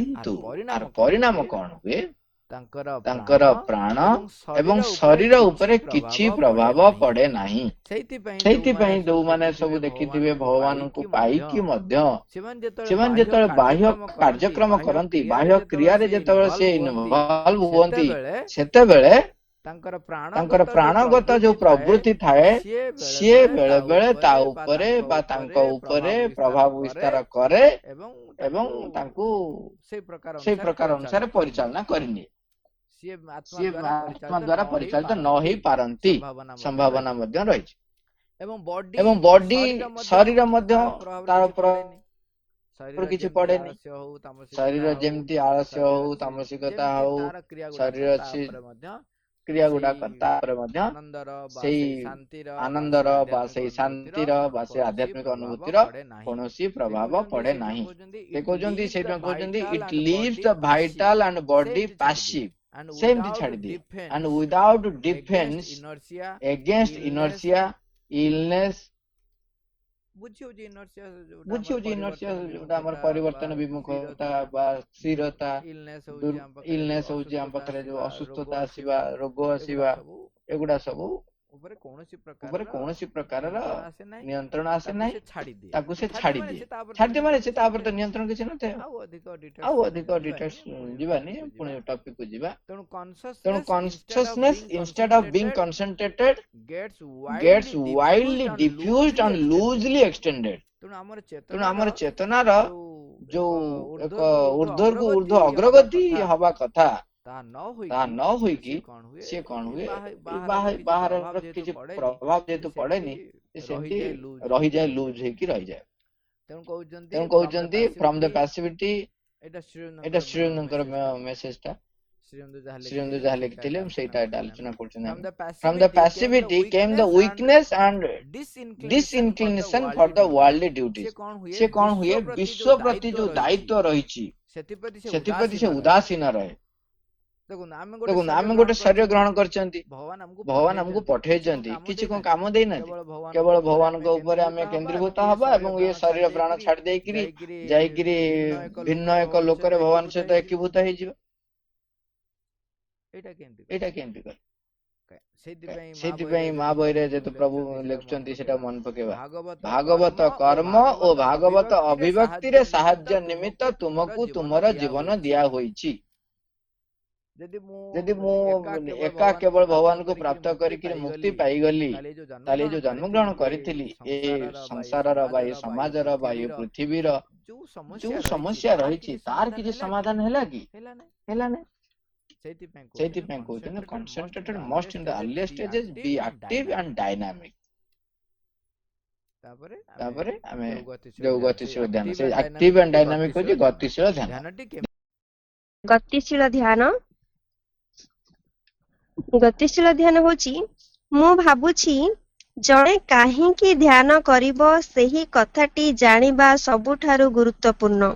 କିନ୍ତୁ ଆର ପରିଣାମ କଣ ହୁଏ? ତାଙ୍କର ପ୍ରାଣ ଏବଂ ଶରୀର ଉପରେ କିଛି ପ୍ରଭାବ ପଡେ ନାହିଁ। ସେଇଥିପାଇଁ ଯୋଉମାନେ ସବୁ ଦେଖିଥିବେ ଭଗବାନଙ୍କୁ ପାଇକି ମଧ୍ୟ ସେମାନେ ଯେତେବେଳେ ବାହ୍ୟ କାର୍ଯ୍ୟକ୍ରମ କରନ୍ତି, ବାହ୍ୟ କ୍ରିୟାରେ ଯେତେବେଳେ ସେ ଇନଭଲ୍ଭ ହୁଅନ୍ତି, ସେତେବେଳେ ତାଙ୍କର ପ୍ରାଣଗତ ଯୋଉ ପ୍ରବୃତ୍ତି ଥାଏ, ସିଏ ବେଳେ ବେଳେ ତା ଉପରେ ବା ତାଙ୍କ ଉପରେ ପ୍ରଭାବ ବିସ୍ତାର କରେ ଏବଂ ତାଙ୍କୁ ସେଇ ପ୍ରକାର ଅନୁସାରେ ପରିଚାଳନା କରିନିଏ। ସିଏ ଆତ୍ମା ଦ୍ୱାରା ପରିଚାଳିତ ନ ହେଇ ପାରନ୍ତି, ସମ୍ଭାବନା ମଧ୍ୟ ରହିଛି। ଏବଂ ବଡି ଶରୀର ମଧ୍ୟ ତାର ଉପରେ କିଛି ପଡେନି। ଶରୀର ଯେମିତି ଆଳସ୍ୟ ହଉ, ତାମସିକତା ହଉ, ଶରୀର କ୍ରିୟା ଗୁଡାକ ତାପରେ ମଧ୍ୟ ସେଇ ଆନନ୍ଦର ବା ସେଇ ଶାନ୍ତିର ବା ସେଇ ଆଧ୍ୟାତ୍ମିକ ଅନୁଭୂତିର କୌଣସି ପ୍ରଭାବ ପଡେ ନାହିଁ। ସେ କହୁଛନ୍ତି, ସେଇଟା କହୁଛନ୍ତି it leaves the vital and body passive, ସେମିତି ଛାଡ଼ିଦିଏ, and without defense against inertia, illness, ବୁଝିହଉଛି ଇନର୍ସିଆ ଯୋଉଟା ଆମର ପରିବର୍ତ୍ତନ ବିମୁଖତା ବା ସ୍ଥିରତା, ଇଲନେସ୍ ହଉଛି ଆମ ପାଖରେ ଯୋଉ ଅସୁସ୍ଥତା ଆସିବା, ରୋଗ ଆସିବା, ଏଗୁଡା ସବୁ ଉପରେ କୌଣସି ପ୍ରକାରର ନିୟନ୍ତ୍ରଣ ଆସେ ନାହିଁ, ତାକୁ ସେ ଛାଡ଼ିଦିଏ। ଛାଡ଼ିଦିଏ ମାନେ ସେ ତାପରେ ତ ନିୟନ୍ତ୍ରଣ କିଛି ନଥାଏ। ଆଉ ଅଧିକ ଡିଟେଲ୍ସ ଯିବାନି, ପୁଣି ଟପିକ କୁ ଯିବା। ତେଣୁ consciousness instead of being concentrated gets wildly diffused and loosely extended। ତେଣୁ ଆମର ଚେତନାର ଯୋଉ ଏକ ଉର୍ଦ୍ଧ୍ୱକୁ ଉର୍ଦ୍ଧ୍ୱ ଅଗ୍ରଗତି ହବା କଥା, ତାହା ନ ହୋଇକି ସିଏ କଣ ହୁଏ, ବାହାରର କିଛି ପ୍ରଭାବ ଯେହେତୁ ପଡେନି, ସେମିତି ରହିଯାଏ, ଲୁଜ ହେଇକି ରହିଯାଏ। ତେଣୁ କହୁଛନ୍ତି ଫ୍ରମ ଦ ପାସିଭିଟି, ଏଇଟା ଶ୍ରୀଅରବିନ୍ଦଙ୍କର ମେସେଜ ଟା, ଶ୍ରୀଅରବିନ୍ଦ ଯାହା ଲେଖିଥିଲେ ସେଇଟା ଆଲୋଚନା କରୁଛନ୍ତି। From the passivity came the weakness and disinclination for the worldly duties। ସେ କଣ ହୁଏ, ବିଶ୍ୱ ପ୍ରତି ଯୋଉ ଦାୟିତ୍ୱ ରହିଛି ସେଥିପ୍ରତି ସେ ଉଦାସୀନ ରହେ। ଦେଖନ୍ତୁ, ଆମେ ଗୋଟେ ଶରୀର ଗ୍ରହଣ କରିଛନ୍ତି, ଭଗବାନ ଆମକୁ ପଠେଇଛନ୍ତି, କିଛି କଣ କାମ ଦେଇନାହାନ୍ତି। କେବଳ ଭଗବାନଙ୍କ ଉପରେ ଆମେ କେନ୍ଦ୍ରୀଭୂତ ହବା ଏବଂ ଏ ଶରୀର ପ୍ରାଣ ଛାଡି ଦେଇକିରି ଯାଇକିରି ଭିନ୍ନ ଏକ ଲୋକରେ ଭଗବାନ ସହିତ ଏକୀଭୂତ ହେଇଯିବା। ଏଇଟା କେମିତି କରେ? ସେଇଥିପାଇଁ ମା ବହିରେ ଯେହେତୁ ପ୍ରଭୁ ଲେଖୁଛନ୍ତି ସେଟା ମନେ ପକେଇବା। ଭାଗବତ କର୍ମ ଓ ଭାଗବତ ଅଭିଭକ୍ତିରେ ସାହାଯ୍ୟ ନିମିତ୍ତ ତୁମକୁ ତୁମର ଜୀବନ ଦିଆ ହୋଇଛି। ଯଦି ମୁଁ ଏକା କେବଳ ଭଗବାନଙ୍କୁ ପ୍ରାପ୍ତ କରିକି ମୁକ୍ତି ପାଇଗଲି, ତାହେଲେ ଯୋଉ ଜନ୍ମଗ୍ରହଣ କରିଥିଲି ଏ ସଂସାରର ବା ଏ ସମାଜର ବା ଏ ପୃଥିବୀର ଯୋଉ ସମସ୍ୟା ରହିଛି ତାର କିଛି ସମାଧାନ ହେଲା କି? ହେଲା ନାହିଁ। ସେଇଥିପାଇଁ କହୁଛନ୍ତି concentrated most in the earliest stages, be active and dynamic. ତାପରେ ଆମେ ଯୋଉ ଗତିଶୀଳ ଧ୍ୟାନ, ସେ ଆକ୍ଟିଭ ଏଣ୍ଡ ଡାଇନାମିକ ହଉଛି ଗତିଶୀଳ ଧ୍ୟାନ। ଗତିଶୀଳ ଧ୍ୟାନ ହଉଛି ମୁଁ ଭାବୁଛି ଜଣେ କାହିଁକି ଧ୍ୟାନ କରିବ ସେହି କଥାଟି ଜାଣିବା ସବୁଠାରୁ ଗୁରୁତ୍ୱପୂର୍ଣ୍ଣ।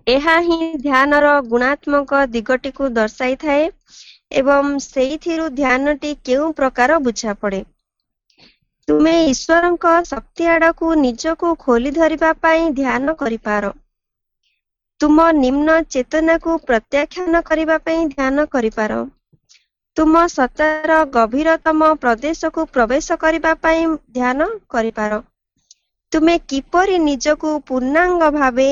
ଏହା ହିଁ ଧ୍ୟାନର ଗୁଣାତ୍ମକ ଦିଗଟିକୁ ଦର୍ଶାଇଥାଏ ଏବଂ ସେଇଥିରୁ ଧ୍ୟାନଟି କେଉଁ ପ୍ରକାର ବୁଝାପଡ଼େ। ତୁମେ ଈଶ୍ୱରଙ୍କ ଶକ୍ତି ଆଡ଼କୁ ନିଜକୁ ଖୋଲି ଧରିବା ପାଇଁ ଧ୍ୟାନ କରିପାର। ତୁମ ନିମ୍ନ ଚେତନାକୁ ପ୍ରତ୍ୟାଖ୍ୟାନ କରିବା ପାଇଁ ଧ୍ୟାନ କରିପାର। ତୁମ ସତ୍ତାର ଗଭୀରତମ ପ୍ରଦେଶକୁ ପ୍ରବେଶ କରିବା ପାଇଁ ଧ୍ୟାନ କରିପାର। ତୁମେ କିପରି ନିଜକୁ ପୂର୍ଣ୍ଣାଙ୍ଗ ଭାବେ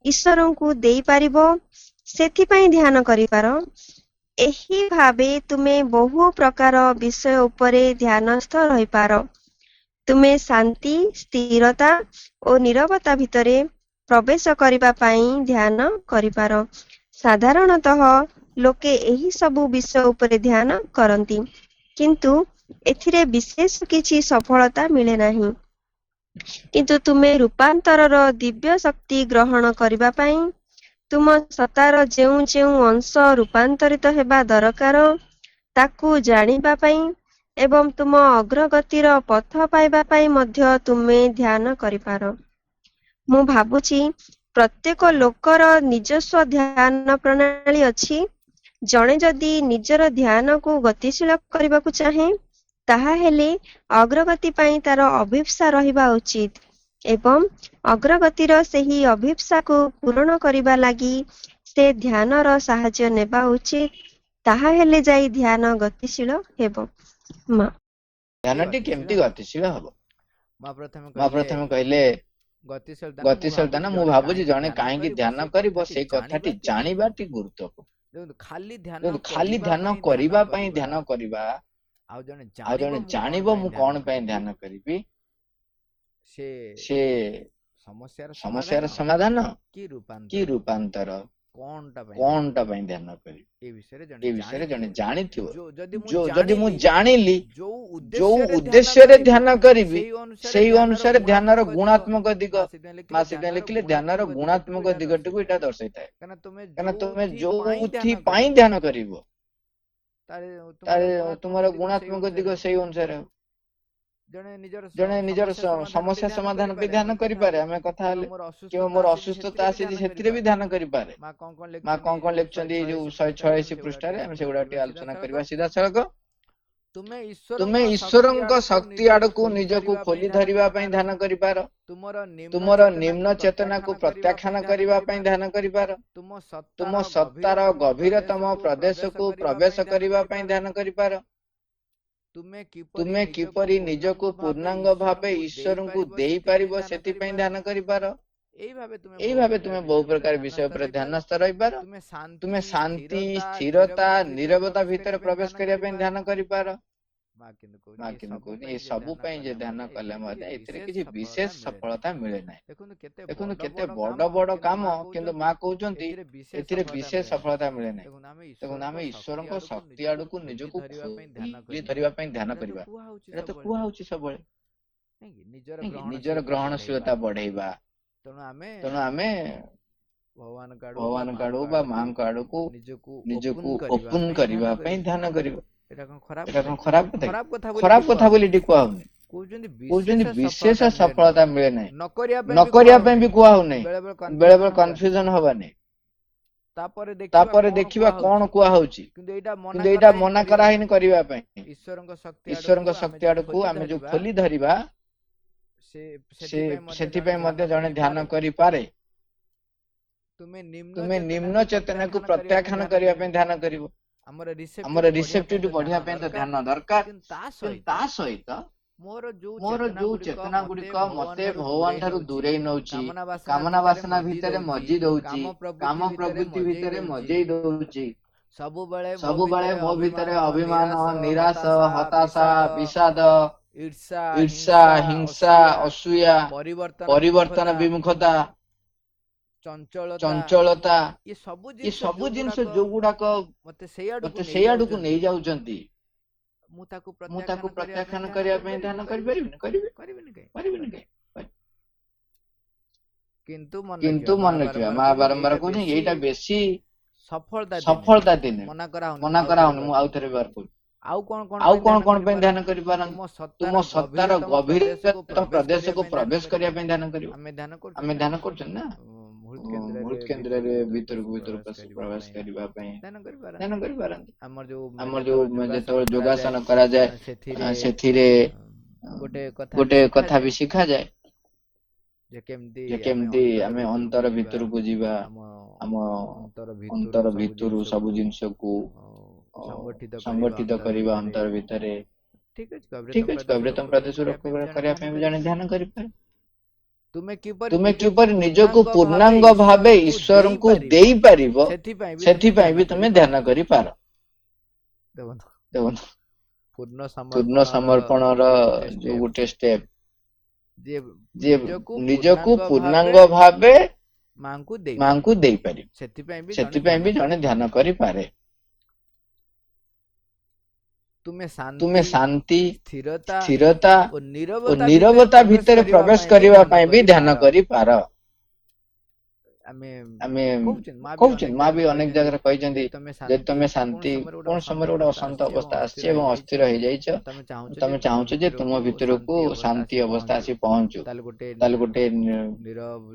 ଈଶ୍ୱରଙ୍କୁ ଦେଇପାରିବ ସେଥିପାଇଁ ଧ୍ୟାନ କରିପାର। ଏହି ଭାବେ ତୁମେ ବହୁ ପ୍ରକାର ବିଷୟ ଉପରେ ଧ୍ୟାନସ୍ଥ ରହିପାର। ତୁମେ ଶାନ୍ତି, ସ୍ଥିରତା ଓ ନୀରବତା ଭିତରେ ପ୍ରବେଶ କରିବା ପାଇଁ ଧ୍ୟାନ କରିପାର। ସାଧାରଣତଃ ଲୋକେ ଏହି ସବୁ ବିଷୟ ଉପରେ ଧ୍ୟାନ କରନ୍ତି, କିନ୍ତୁ ଏଥିରେ ବିଶେଷ କିଛି ସଫଳତା ମିଳେ ନାହିଁ। କିନ୍ତୁ ତୁମେ ରୂପାନ୍ତରର ଦିବ୍ୟ ଶକ୍ତି ଗ୍ରହଣ କରିବା ପାଇଁ ତୁମ ସତ୍ତାର ଯେଉଁ ଯେଉଁ ଅଂଶ ରୂପାନ୍ତରିତ ହେବା ଦରକାର ତାକୁ ଜାଣିବା ପାଇଁ ଏବଂ ତୁମ ଅଗ୍ରଗତିର ପଥ ପାଇବା ପାଇଁ ମଧ୍ୟ ତୁମେ ଧ୍ୟାନ କରିପାର। ମୁଁ ଭାବୁଛି ପ୍ରତ୍ୟେକ ଲୋକର ନିଜସ୍ୱ ଧ୍ୟାନ ପ୍ରଣାଳୀ ଅଛି। ଜଣେ ଯଦି ନିଜର ଧ୍ୟାନକୁ ଗତିଶୀଳ କରିବାକୁ ଚାହେଁ, ତାହାହେଲେ ଅଗ୍ରଗତି ପାଇଁ ତାର ଅଭିପ୍ସା ରହିବା ଉଚିତ ଏବଂ ଅଗ୍ରଗତିର ସେହି ଅଭିପ୍ସାକୁ ପୂରଣ କରିବା ଲାଗି ସେ ଧ୍ୟାନର ସାହାଯ୍ୟ ନେବା ଉଚିତ। ତାହାହେଲେ ଯାଇ ଧ୍ୟାନ ଗତିଶୀଳ ହେବ। ଧ୍ୟାନଟି କେମିତି ଗତିଶୀଳ ହବ? ମା ପ୍ରଥମେ କହିଲେ ଗତିଶୀଳ ଧ୍ୟାନ। ମୁଁ ଭାବୁଛି ଜଣେ କାହିଁକି ଧ୍ୟାନ କରିବ ସେଇ କଥାଟି ଜାଣିବାଟି ଗୁରୁତ୍ୱପୂର୍ଣ୍ଣ। ଖାଲି ଧ୍ୟାନ କରିବା ପାଇଁ ଧ୍ୟାନ କରିବା, ଆଉ ଜଣେ ଜାଣିବ ମୁଁ କଣ ପାଇଁ ଧ୍ୟାନ କରିବି, ସେ ସମସ୍ୟାର ସମାଧାନ କି ରୂପାନ୍ତର, କଣଟା ପାଇଁ ଧ୍ୟାନ କରିବି, ଏ ବିଷୟରେ ଜଣେ ଜାଣିଥିବ। ଯଦି ମୁଁ ଜାଣିଲି ଯୋଉ ଉଦ୍ଦେଶ୍ୟରେ ଧ୍ୟାନ କରିବି ସେଇ ଅନୁସାରେ ଧ୍ୟାନର ଗୁଣାତ୍ମକ ଦିଗ, ମା ସେଥିପାଇଁ ଲେଖିଲେ ଧ୍ୟାନର ଗୁଣାତ୍ମକ ଦିଗଟିକୁ ଏଇଟା ଦର୍ଶାଇଥାଏ। କାରଣ ତୁମେ ଯୋଉଥିପାଇଁ ଧ୍ୟାନ କରିବ ତାହେଲେ ତୁମର ଗୁଣାତ୍ମକ ଦିଗ ସେଇ ଅନୁସାରେ। ଜଣେ ନିଜର ସମସ୍ୟା ସମାଧାନ ପାଇଁ ଧ୍ୟାନ କରିପାରେ। ଆମେ କଥା ହେଲେ କେବଳ ମୋର ଅସୁସ୍ଥତା ଆସିଛି ସେଥିରେ ବି ଧ୍ୟାନ କରିପାରେ। ମା କଣ ଲେଖୁଛନ୍ତି ଯୋଉ 186 ପୃଷ୍ଠାରେ, ଆମେ ସେଗୁଡା ଟିକେ ଆଲୋଚନା କରିବା ସିଧାସଳଖ। ତୁମେ ଈଶ୍ୱରଙ୍କ ଶକ୍ତି ଆଡକୁ ନିଜକୁ ଖୋଲି ଧରିବା ପାଇଁ ଧ୍ୟାନ କରିପାର। ତୁମର ନିମ୍ନ ଚେତନାକୁ ପ୍ରତ୍ୟାଖ୍ୟାନ କରିବା ପାଇଁ ଧ୍ୟାନ କରିପାର। ତୁମ ସତ୍ତାର ଗଭୀରତମ ପ୍ରଦେଶକୁ ପ୍ରବେଶ କରିବା ପାଇଁ ଧ୍ୟାନ କରିପାର। ତୁମେ କିପରି ନିଜକୁ ପୂର୍ଣ୍ଣାଙ୍ଗ ଭାବେ ଈଶ୍ୱରଙ୍କୁ ଦେଇପାରିବ ସେଥିପାଇଁ ଧ୍ୟାନ କରିପାର। ଏଇ ଭାବେ ତୁମେ ବହୁ ପ୍ରକାର ବିଷୟ ଉପରେ ଧ୍ୟାନସ୍ଥ ରହିପାର। ତୁମେ ଶାନ୍ତି, ସ୍ଥିରତା, ନୀରବତା ଭିତରେ ପ୍ରବେଶ କରିବା ପାଇଁ ଧ୍ୟାନ କରିପାର। ମା କିନ୍ତୁ କହୁନି ଏ ସବୁ ପାଇଁ ଯେ ଧ୍ୟାନ କଲେ ମଧ୍ୟ ଏଥିରେ କିଛି ବିଶେଷ ସଫଳତା ମିଳେ ନାହିଁ। ଦେଖନ୍ତୁ କେତେ ବଡ ବଡ କାମ, କିନ୍ତୁ ମା କହୁଛନ୍ତି ଏଥିରେ ବିଶେଷ ସଫଳତା ମିଳେ ନାହିଁ। ଦେଖନ୍ତୁ ଆମେ ଈଶ୍ୱରଙ୍କ ଶକ୍ତି ଆଡକୁ ନିଜକୁ ଖୋଲି ଧରିବା ପାଇଁ ଧ୍ୟାନ କରିବା, ଏଇଟା ତ କୁହା ହଉଛି ସବୁବେଳେ। ନିଜର ଗ୍ରହଣଶୀଳତା ବଢେଇବା, ତେଣୁ ଆମେ ଭଗବାନଙ୍କ ଆଡକୁ ବା ମାଙ୍କ ଆଡକୁ ନିଜକୁ ଓପନ କରିବା ପାଇଁ ଧ୍ୟାନ କରିବା। ଏଟା କଣ ଖରାପ କଥା? ଖରାପ କଥା ବୋଲି ଏଠି କୁହା ହଉନି। କହୁଛନ୍ତି ବିଶେଷ ସଫଳତା ମିଳେ ନାହିଁ। ନ କରିବା ପାଇଁ ବି କୁହା ହଉନାହିଁ। ବେଳେ ବେଳେ କନଫ୍ୟୁଜନ ହବାନି। ତାପରେ ଦେଖିବା କଣ କୁହା ହଉଛି, କିନ୍ତୁ ଏଇଟା ମନା କରାହେଇନି କରିବା ପାଇଁ। ଈଶ୍ୱରଙ୍କ ଶକ୍ତି ଆଡକୁ ଆମେ ଯୋଉ ଖୋଲି ଧରିବା, ସେଥିପାଇଁ ମଧ୍ୟ ଜଣେ ଧ୍ୟାନ କରିପାରେ। ତୁମେ ନିମ୍ନ ଚେତନାକୁ ପ୍ରତ୍ୟାଖ୍ୟାନ କରିବା ପାଇଁ ଧ୍ୟାନ କରିବ। ଆମର ରିସେପ୍ଟିଭିଟି ବଢିବା ପାଇଁ ତ ଧ୍ୟାନ ଦରକାର, କିନ୍ତୁ ତା ସହିତ ମୋର ଯୋଉ ଚେତନା ଗୁଡିକ ମତେ ଭଗବାନ ଠାରୁ ଦୂରେଇ ନଉଛି, କାମନା ବାସନା ଭିତରେ ମଜି ଦଉଛି, କାମ ପ୍ରବୃତ୍ତି ଭିତରେ ମଜେଇ ଦଉଛି, ସବୁବେଳେ ମୋ ଭିତରେ ଅଭିମାନ, ନିରାଶ, ହତାଶା, ବିଷାଦ, ଈର୍ଷା, ହିଂସା, ଅସୂୟା, ପରିବର୍ତ୍ତନ ବିମୁଖତା, ଚଞ୍ଚଳତା, ଏ ସବୁ ଜିନିଷ ଯୋଉଗୁଡାକ ମତେ ସେଇ ଆଡକୁ ନେଇଯାଉଛନ୍ତି, ମୁଁ ତାକୁ ପ୍ରତ୍ୟାଖ୍ୟାନ କରିବା ପାଇଁ ଧ୍ୟାନ କରିପାରିବିନି? କରିବିନି କାଇଁ? କିନ୍ତୁ ମନେ ରଖିବା, ମା ବାରମ୍ବାର କହୁଛନ୍ତି ଏଇଟା ବେଶୀ ସଫଳତା ଦିନେ ମନା କରାହଉନି, ମୁଁ ଆଉ ଥରେ ବ୍ୟବହାର କରୁଛି। ଆଉ କଣ ପାଇଁ ଧ୍ୟାନ କରିପାରନ୍ତି? ତୁମ ସତ୍ତାର ଗଭୀରତମ ପ୍ରଦେଶକୁ ପ୍ରବେଶ କରିବା ପାଇଁ ଧ୍ୟାନ କରିବ। ଆମେ ଧ୍ୟାନ କରୁଛନ୍ତି ନା, ମୂଳ କେନ୍ଦ୍ରରେ ଭିତରକୁ ପ୍ରବେଶ କରିବା ପାଇଁ ଧ୍ୟାନ କରିପାରନ୍ତି। ଆମର ଯୋଉ ଯେତେବେଳେ ଯୋଗାସନ କରାଯାଏ ସେଥିରେ ଗୋଟେ କଥା ବି ଶିଖାଯାଏ ଯେ କେମିତି ଆମେ ଅନ୍ତର ଭିତରକୁ ଯିବା, ଆମ ଅନ୍ତର ଭିତରୁ ସବୁ ଜିନିଷକୁ ସଂଗଠିତ କରିବା ଅନ୍ତର ଭିତରେ। ଠିକ ଅଛି, ଗଭୀରତମ ପ୍ରଦେଶକୁ ରକ୍ଷା କରିବା ପାଇଁ ବି ଜଣେ ଧ୍ୟାନ କରିପାରେ। ତୁମେ କିପରି ନିଜକୁ ପୂର୍ଣ୍ଣାଙ୍ଗ ଭାବେ ଈଶ୍ୱରଙ୍କୁ ଦେଇପାରିବ, ସେଥିପାଇଁ ବି ତୁମେ ଧ୍ୟାନ କରିପାର। ଦେଖନ୍ତୁ, ପୂର୍ଣ୍ଣ ସମର୍ପଣର ଯୋଉ ଗୋଟେ ଷ୍ଟେପ, ଯିଏ ନିଜକୁ ପୂର୍ଣ୍ଣାଙ୍ଗ ଭାବେ ମାଙ୍କୁ ଦେଇପାରିବ, ସେଥିପାଇଁ ବି ଜଣେ ଧ୍ୟାନ କରିପାରେ। ତୁମେ ଶାନ୍ତି, ସ୍ଥିରତା ଓ ନୀରବତା ଭିତରେ ପ୍ରବେଶ କରିବା ପାଇଁ ବି ଧ୍ୟାନ କରିପାର। ଆମେ କହୁଛନ୍ତି, ମା ବି ଅନେକ ଜାଗାରେ କହିଛନ୍ତି ଯଦି ତମେ ଶାନ୍ତି, କୌଣସି ସମୟରେ ଗୋଟେ ଅଶାନ୍ତ ଅବସ୍ଥା ଆସିଛି ଏବଂ ଅସ୍ଥିର ହେଇଯାଇଛ, ତମେ ଚାହୁଁଛ ଯେ ତୁମ ଭିତରକୁ ଶାନ୍ତି ଅବସ୍ଥା ଆସି ପହଞ୍ଚୁ, ତାହେଲେ ଗୋଟେ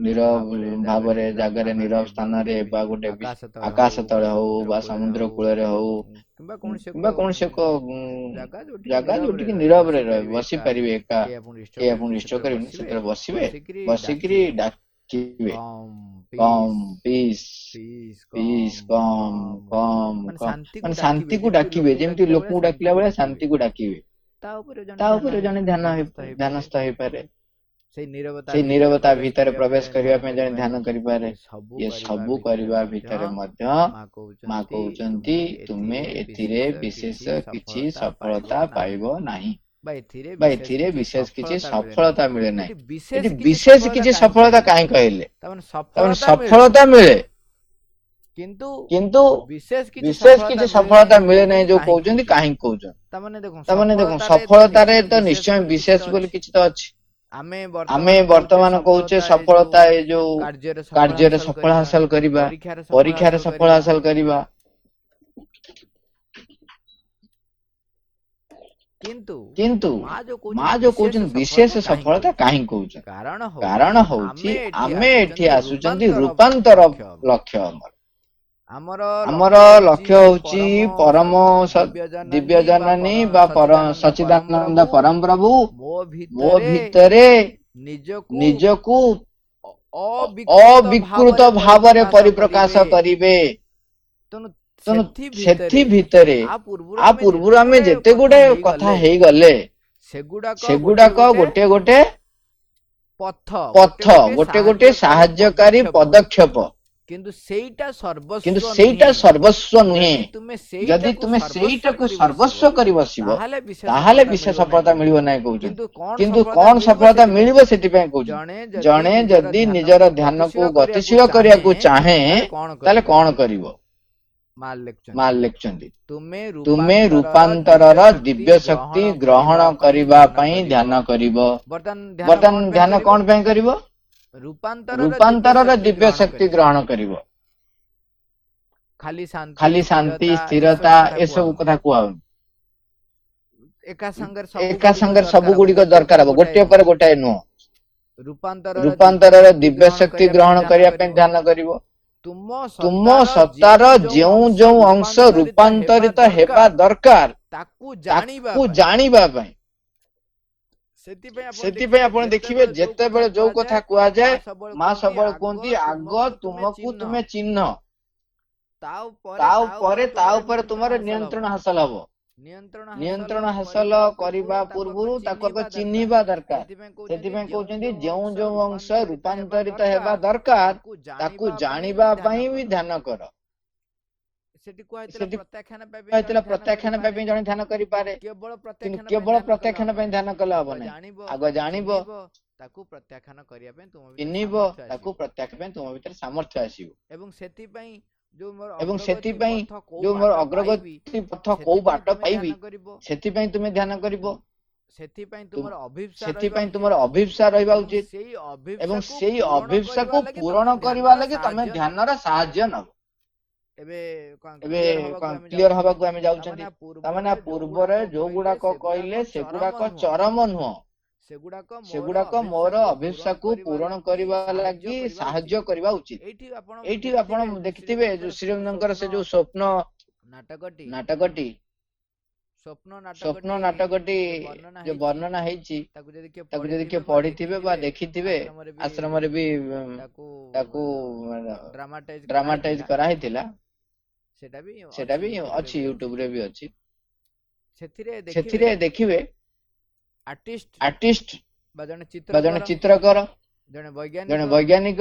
ନୀରବ ଭାବରେ ଜାଗାରେ, ନୀରବ ସ୍ଥାନରେ ବା ଗୋଟେ ଆକାଶ ତଳେ ହଉ ବା ସମୁଦ୍ର କୂଳରେ ହଉ କିମ୍ବା କୌଣସି ଏକ ଜାଗା ଯୋଉଠିକି ନୀରବରେ ବସିପାରିବେ, ଏକା କେହି ଆପଣଙ୍କୁ ଡିଷ୍ଟର୍ବ କରିବେନି, ସେଥିରେ ବସିବେ, ବସିକିରି ଡାକିବେ କମ୍ ପିସ୍, କମ୍ କମ୍, ମାନେ ଶାନ୍ତିକୁ ଡାକିବେ, ଯେମିତି ଲୋକଙ୍କୁ ଡାକିଲା ଭଳିଆ ଶାନ୍ତିକୁ ଡାକିବେ। ତା ଉପରେ ଜଣେ ଧ୍ୟାନସ୍ଥ ହେଇପାରେ। ସେଇ ନୀରବତା ଭିତରେ ପ୍ରବେଶ କରିବା ପାଇଁ ଜଣେ ଧ୍ୟାନ କରିପାରେ। ଏ ସବୁ କରିବା ଭିତରେ ମଧ୍ୟ ମା କହୁଛନ୍ତି ତୁମେ ଏଥିରେ ବିଶେଷ କିଛି ସଫଳତା ପାଇବ ନାହିଁ, ବା ଏଥିରେ ବିଶେଷ କିଛି ସଫଳତା ମିଳେ ନାହିଁ। ଏଠି ବିଶେଷ କିଛି ସଫଳତା କାହିଁ କହିଲେ? ତାମାନେ ସଫଳତା ମିଳେ, କିନ୍ତୁ ବିଶେଷ କିଛି ସଫଳତା ମିଳେ ନାହିଁ ଯୋଉ କହୁଛନ୍ତି, କାହିଁକି କହୁଛନ୍ତି? ତାମାନେ ଦେଖ, ସଫଳତାରେ ତ ନିଶ୍ଚୟ ବିଶେଷ ବୋଲି କିଛି ତ ଅଛି। ଆମେ ବର୍ତ୍ତମାନ କହୁଛେ ସଫଳତା ଏ ଯୋଉ କାର୍ଯ୍ୟରେ ସଫଳ ହାସଲ କରିବା, ପରୀକ୍ଷାରେ ସଫଳ ହାସଲ କରିବା, କିନ୍ତୁ ମା ଯୋଉ କହୁଛନ୍ତି ବିଶେଷ ସଫଳତା କାହିଁକି କହୁଛନ୍ତି? କାରଣ ହଉଛି ଆମେ ଏଠି ଆସୁଛନ୍ତି ରୂପାନ୍ତର ଲକ୍ଷ୍ୟ। ଆମର ଲକ୍ଷ୍ୟ ହଉଛି ପରମ ଦିବ୍ୟ ଜନନୀ ବା ସଚ୍ଚିଦାନନ୍ଦ ପରମ ପ୍ରଭୁ ମୋ ଭିତରେ ନିଜକୁ ଅବିକୃତ ଭାବରେ ପରିପ୍ରକାଶ କରିବେ। ତେଣୁ ସେଥି ଭିତରେ ଆ ପୂର୍ବରୁ ଆମେ ଯେତେ ଗୁଡେ କଥା ହେଇଗଲେ, ସେଗୁଡାକ ଗୋଟେ ଗୋଟେ ପଥ, ଗୋଟେ ସାହାଯ୍ୟକାରୀ ପଦକ୍ଷେପ, କିନ୍ତୁ ସେଇଟା ସର୍ବସ୍ୱ ନୁହେଁ। ଯଦି ତୁମେ ସେଇଟାକୁ ସର୍ବସ୍ୱ କରି ବସିବ, ତାହେଲେ ବିଶେଷ ସଫଳତା ମିଳିବ ନାହିଁ କହୁଛନ୍ତି। କିନ୍ତୁ କଣ ସଫଳତା ମିଳିବ ସେଥିପାଇଁ କହୁଛନ୍ତି, ଜଣେ ଯଦି ନିଜର ଧ୍ୟାନକୁ ଗତିଶୀଳ କରିବାକୁ ଚାହେଁ, ତାହେଲେ କଣ କରିବ? ମା ଲେଖୁଛନ୍ତି, ତୁମେ ରୂପାନ୍ତରର ଦିବ୍ୟ ଶକ୍ତି ଗ୍ରହଣ କରିବା ପାଇଁ ଧ୍ୟାନ କରିବ। ବର୍ତ୍ତମାନ ଧ୍ୟାନ କଣ ପାଇଁ କରିବ? ରୂପାନ୍ତରର ଦିବ୍ୟ ଶକ୍ତି ଗ୍ରହଣ କରିବ। ଖାଲି ଶାନ୍ତି, ସ୍ଥିରତା ଏସବୁ କଥା କୁହାଉନି। ଏକା ସାଙ୍ଗରେ ସବୁ ଗୁଡିକ ଦରକାର ହବ, ଗୋଟିଏ ପରେ ଗୋଟାଏ ନୁହଁ। ରୂପାନ୍ତରର ଦିବ୍ୟ ଶକ୍ତି ଗ୍ରହଣ କରିବା ପାଇଁ ଧ୍ୟାନ କରିବ। ତୁମ ସତ୍ତାର ଯେଉଁ ଯେଉଁ ଅଂଶ ରୂପାନ୍ତରିତ ହେବା ଦରକାର, ତାକୁ ଜାଣିବା ପାଇଁ। ସେଥିପାଇଁ ଆପଣ ଦେଖିବେ ଯେତେବେଳେ ଯୋଉ କଥା କୁହାଯାଏ, ମା ସବୁବେଳେ କୁହନ୍ତି ଆଗ ତୁମକୁ ତୁମେ ଚିହ୍ନ। ତା ଉପରେ ତୁମର ନିୟନ୍ତ୍ରଣ ହାସଲ ହବ। ନିୟନ୍ତ୍ରଣ ହାସଲ କରିବା ପୂର୍ବରୁ ତାକୁ ଆଗ ଚିହ୍ନିବା ଦରକାର। ସେଥିପାଇଁ କହୁଛନ୍ତି ଯେଉଁ ଯେଉଁ ଅଂଶ ରୂପାନ୍ତରିତ ହେବା ଦରକାର ତାକୁ ଜାଣିବା ପାଇଁ ବି ଧ୍ୟାନ କର। ସେଠି କହିଥିଲା ପ୍ରତ୍ୟାଖ୍ୟାନ ପାଇଁ ଜଣେ ଧ୍ୟାନ କରିପାରେ, କିନ୍ତୁ କେବଳ ପ୍ରତ୍ୟାଖ୍ୟାନ ପାଇଁ ଧ୍ୟାନ କଲେ ହବ ନାହିଁ। ଆଗ ଜାଣିବ, ଚିହ୍ନିବ, ତାକୁ ପ୍ରତ୍ୟାଖ୍ୟାନ ପାଇଁ ତୁମ ଭିତରେ ସାମର୍ଥ୍ୟ ଆସିବ। ଏବଂ ସେଥିପାଇଁ ଯୋଉ ମୋର ଅଗ୍ରଗତି ପଥ କୋଉ ବାଟ ପାଇବି ସେଥିପାଇଁ ତୁମେ ଧ୍ୟାନ କରିବ। ସେଥିପାଇଁ ତୁମର ଅଭିପ୍ସା ରହିବା ଉଚିତ ଏବଂ ସେଇ ଅଭିପ୍ସାକୁ ପୂରଣ କରିବା ଲାଗି ତମେ ଧ୍ୟାନର ସାହାଯ୍ୟ ନବ। ଏବେ କ୍ଲିୟର ହବାକୁ ଆମେ ଯାଉଛନ୍ତି। ତାମାନେ ପୂର୍ବରେ ଯୋଉ ଗୁଡାକ କହିଲେ ସେଗୁଡାକ ଚରମ ନୁହଁ, ସେଗୁଡାକ ମୋର ଅଭିପ୍ସାକୁ ପୂରଣ କରିବା ଲାଗି ସାହାଯ୍ୟ କରିବା ଉଚିତ। ଏଇଠି ଆପଣ ଦେଖିଥିବେ ଯୋଉ ଶ୍ରୀଅରବିନ୍ଦଙ୍କର ସେ ଯୋଉ ସ୍ୱପ୍ନ ନାଟକଟି ଯୋଉ ବର୍ଣ୍ଣନା ହେଇଛି, ତାକୁ ଯଦି କିଏ ପଢିଥିବେ ବା ଦେଖିଥିବେ, ଆଶ୍ରମରେ ବି ତାକୁ ଡ୍ରାମାଟାଇଜ କରାହେଇଥିଲା। ସେଟା ବି ଅଛି, ୟୁଟ୍ୟୁବ ରେ ବି ଅଛି। ସେଥିରେ ଦେଖିବେ ଆର୍ଟିଷ୍ଟ ବା ଜଣେ ଚିତ୍ରକର, ଜଣେ ବୈଜ୍ଞାନିକ,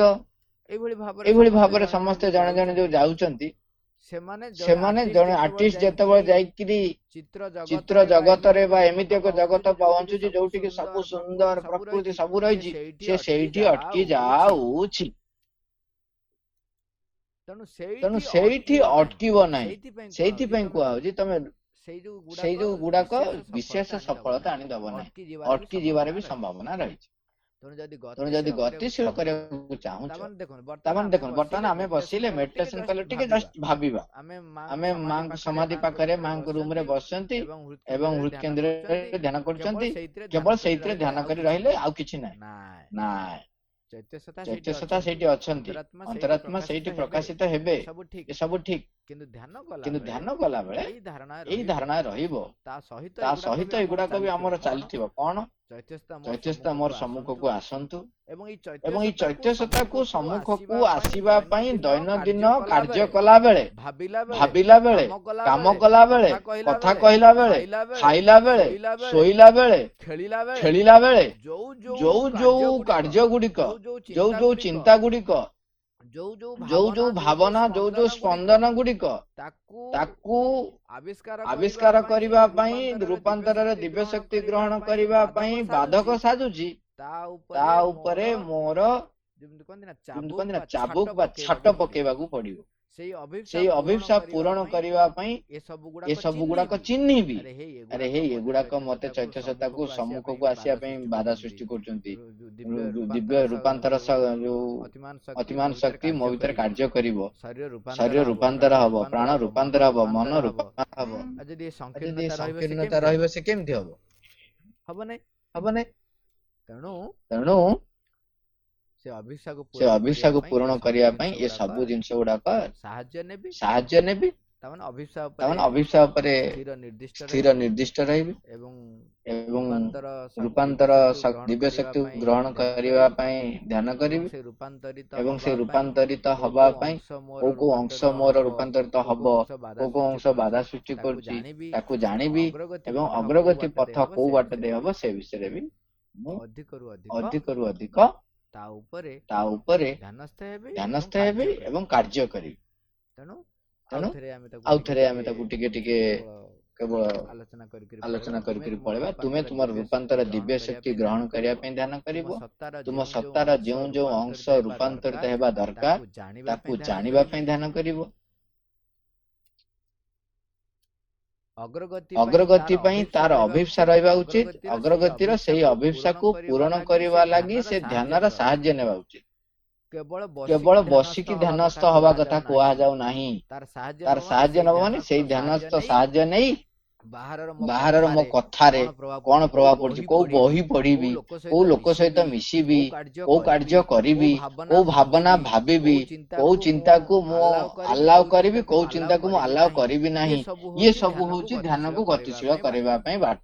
ଏଇଭଳି ଭାବରେ ସମସ୍ତେ ଜଣେ ଜଣେ ଯୋଉ ଯାଉଛନ୍ତି, ସେମାନେ ଜଣେ ଆର୍ଟିଷ୍ଟ ଯେତେବେଳେ ଯାଇକିରି ଚିତ୍ର ଜଗତରେ ବା ଏମିତି ଏକ ଜଗତ ପହଞ୍ଚୁଛି ଯୋଉଠିକି ସବୁ ସୁନ୍ଦର ପ୍ରକୃତି ସବୁ ରହିଛି, ସେ ସେଇଠି ଅଟକି ଯାଉଛି। ତେଣୁ ସେଇଠି ଅଟକିବ ନାହିଁ। ସେଇଥିପାଇଁ କୁହାହଉଛି ତମେ ସେଇ ଯୋଉ ଗୁଡାକ ବିଶେଷ ସଫଳତା ଆଣିଦବ ନାହିଁ, ଅଟକି ଯିବାର ବି ସମ୍ଭାବନା ରହିଛି। ତେଣୁ ଯଦି ଗତିଶୀଳ କରିବାକୁ ଚାହୁଁଛ, ତାମାନେ ଦେଖନ୍ତୁ ବର୍ତ୍ତମାନ ଆମେ ବସିଲେ ମେଡିଟେସନ କଲେ ଟିକେ ଜଷ୍ଟ ଭାବିବା। ଆମେ ମାଙ୍କ ସମାଧି ପାଖରେ ମାଙ୍କ ରୁମ ରେ ବସିଛନ୍ତି ଏବଂ ହୃଦ କେନ୍ଦ୍ରରେ ଧ୍ୟାନ କରୁଛନ୍ତି, କେବଳ ସେଇଥିରେ ଧ୍ୟାନ କରି ରହିଲେ ଆଉ କିଛି ନାହିଁ। ନାଇଁ, ଚୈତ୍ୟସତ୍ତା ସେଇଠି ଅଛନ୍ତି, ଅନ୍ତରାତ୍ମା ସେଇଠି ପ୍ରକାଶିତ ହେବେ, ଏସବୁ ଠିକ। କିନ୍ତୁ ଧ୍ୟାନ କଲା ବେଳେ ଏଇ ଧାରଣା ରହିବ, ତା ସହିତ ଏଗୁଡାକ ବି ଆମର ଚାଲିଥିବ। କଣ? ଚୈତ୍ୟସତ୍ତା ମୋର ସମ୍ମୁଖକୁ ଆସନ୍ତୁ ଏବଂ ଏଇ ଚୈତ୍ୟସତ୍ତାକୁ ସମ୍ମୁଖକୁ ଆସିବା ପାଇଁ ଦୈନନ୍ଦିନ କାର୍ଯ୍ୟ କଲା ବେଳେ, ଭାବିଲା ବେଳେ, କାମ କଲା ବେଳେ, କଥା କହିଲା ବେଳେ, ଖାଇଲା ବେଳେ, ଶୋଇଲା ବେଳେ, ଖେଳିଲା ବେଳେ, ଯୋଉ ଯୋଉ କାର୍ଯ୍ୟ ଗୁଡିକ, ଯୋଉ ଯୋଉ ଚିନ୍ତା ଗୁଡିକ, ଯୋଉ ଯୋଉ ଭାବନା, ଯୋଉ ଯୋଉ ସ୍ପନ୍ଦନ ଗୁଡିକ ତାକୁ ଆବିଷ୍କାର କରିବା ପାଇଁ, ରୂପାନ୍ତରରେ ଦିବ୍ୟ ଶକ୍ତି ଗ୍ରହଣ କରିବା ପାଇଁ ବାଧକ ସାଜୁଛି, ତା ଉପରେ ମୋର ଯେମିତି କହନ୍ତି ନା ଚାବୁକ ବା ଛାଟ ପକେଇବାକୁ ପଡିବ। ସେଇ ଅଭିପ୍ସା ପୂରଣ କରିବା ପାଇଁ ଏସବୁ ଗୁଡାକ ଚିହ୍ନିବି। ଆରେ ହେଇ ଏଗୁଡାକ ମତେ ଚୈତ୍ୟସତ୍ତାକୁ ସମ୍ମୁଖକୁ ଆସିବା ପାଇଁ ବାଧା ସୃଷ୍ଟି କରୁଛନ୍ତି। ଦିବ୍ୟ ରୂପାନ୍ତର ଯୋଉ ଅତିମାନ ଶକ୍ତି ମୋ ଭିତରେ କାର୍ଯ୍ୟ କରିବ, ଶରୀର ରୂପାନ୍ତର ହବ, ପ୍ରାଣ ରୂପାନ୍ତର ହବ, ମନ ରୂପାନ୍ତର ହବ। ଯଦି ସଂକୀର୍ଣ୍ଣତା ରହିବ ସେ କେମିତି ହବ? ହବ ନାଇଁ। ତେଣୁ ସେ ଅଭିପ୍ସାକୁ ପୂରଣ କରିବା ପାଇଁ ଏ ସବୁ ଜିନିଷ ଗୁଡାକ ସାହାଯ୍ୟ ନେବି। ତାମାନେ ଅଭିପ୍ସା ଉପରେ ସ୍ଥିର ନିର୍ଦ୍ଦିଷ୍ଟ ରହିବି ଏବଂ ରୂପାନ୍ତର ଦିବ୍ୟ ଶକ୍ତି ଗ୍ରହଣ କରିବା ପାଇଁ ଧ୍ୟାନ କରିବି ଏବଂ ସେ ରୂପାନ୍ତରିତ ହବା ପାଇଁ କୋଉ କୋଉ ଅଂଶ ମୋର ରୂପାନ୍ତରିତ ହବ, କୋଉ କୋଉ ଅଂଶ ବାଧା ସୃଷ୍ଟି କରୁଛି ତାକୁ ଜାଣିବି ଏବଂ ଅଗ୍ରଗତି ପଥ କୋଉ ବାଟ ଦେଇ ହବ ସେ ବିଷୟରେ ବି ମୁଁ ଅଧିକରୁ ଅଧିକ ତା ଉପରେ ଧ୍ୟାନସ୍ଥ ହେବି ଏବଂ କାର୍ଯ୍ୟ କରିବି। ତେଣୁ ଆଉଥରେ ଆମେ ତାକୁ ଟିକେ ଟିକେ କେବଳ ଆଲୋଚନା କରିକି ପଳେଇବା। ତୁମେ ତୁମର ରୂପାନ୍ତର ଦିବ୍ୟ ଶକ୍ତି ଗ୍ରହଣ କରିବା ପାଇଁ ଧ୍ୟାନ କରିବ। ତୁମ ସତ୍ତାର ଯେଉଁ ଯେଉଁ ଅଂଶ ରୂପାନ୍ତରିତ ହେବା ଦରକାର ତାକୁ ଜାଣିବା ପାଇଁ ଧ୍ୟାନ କରିବ। ଅଗ୍ରଗତି ପାଇଁ ତାର ଅଭିପ୍ସା ରହିବା ଉଚିତ। ଅଗ୍ରଗତିର ସେଇ ଅଭିପ୍ସାକୁ ପୂରଣ କରିବା ଲାଗି ସେ ଧ୍ୟାନର ସାହାଯ୍ୟ ନେବା ଉଚିତ। କେବଳ ବସିକି ଧ୍ୟାନସ୍ଥ ହବା କଥା କୁହାଯାଉ ନାହିଁ। ତାର ସାହାଯ୍ୟ ନବ ମାନେ ସେଇ ଧ୍ୟାନସ୍ଥ ସାହାଯ୍ୟ ନେଇ ବାହାରର ମୋ କଥାରେ କଣ ପ୍ରଭାବ ପଡୁଛି, କୋଉ ବହି ପଢିବି, କୋଉ ଲୋକ ସହିତ ମିଶିବି, କୋଉ କାର୍ଯ୍ୟ କରିବି, କୋଉ ଭାବନା ଭାବିବି, କୋଉ ଚିନ୍ତାକୁ ମୁଁ ଆଲାଉ କରିବି, କୋଉ ଚିନ୍ତାକୁ ମୁଁ ଆଲାଉ କରିବି ନାହିଁ, ଇଏ ସବୁ ହଉଛି ଧ୍ୟାନକୁ ଗତିଶୀଳ କରିବା ପାଇଁ ବାଟ।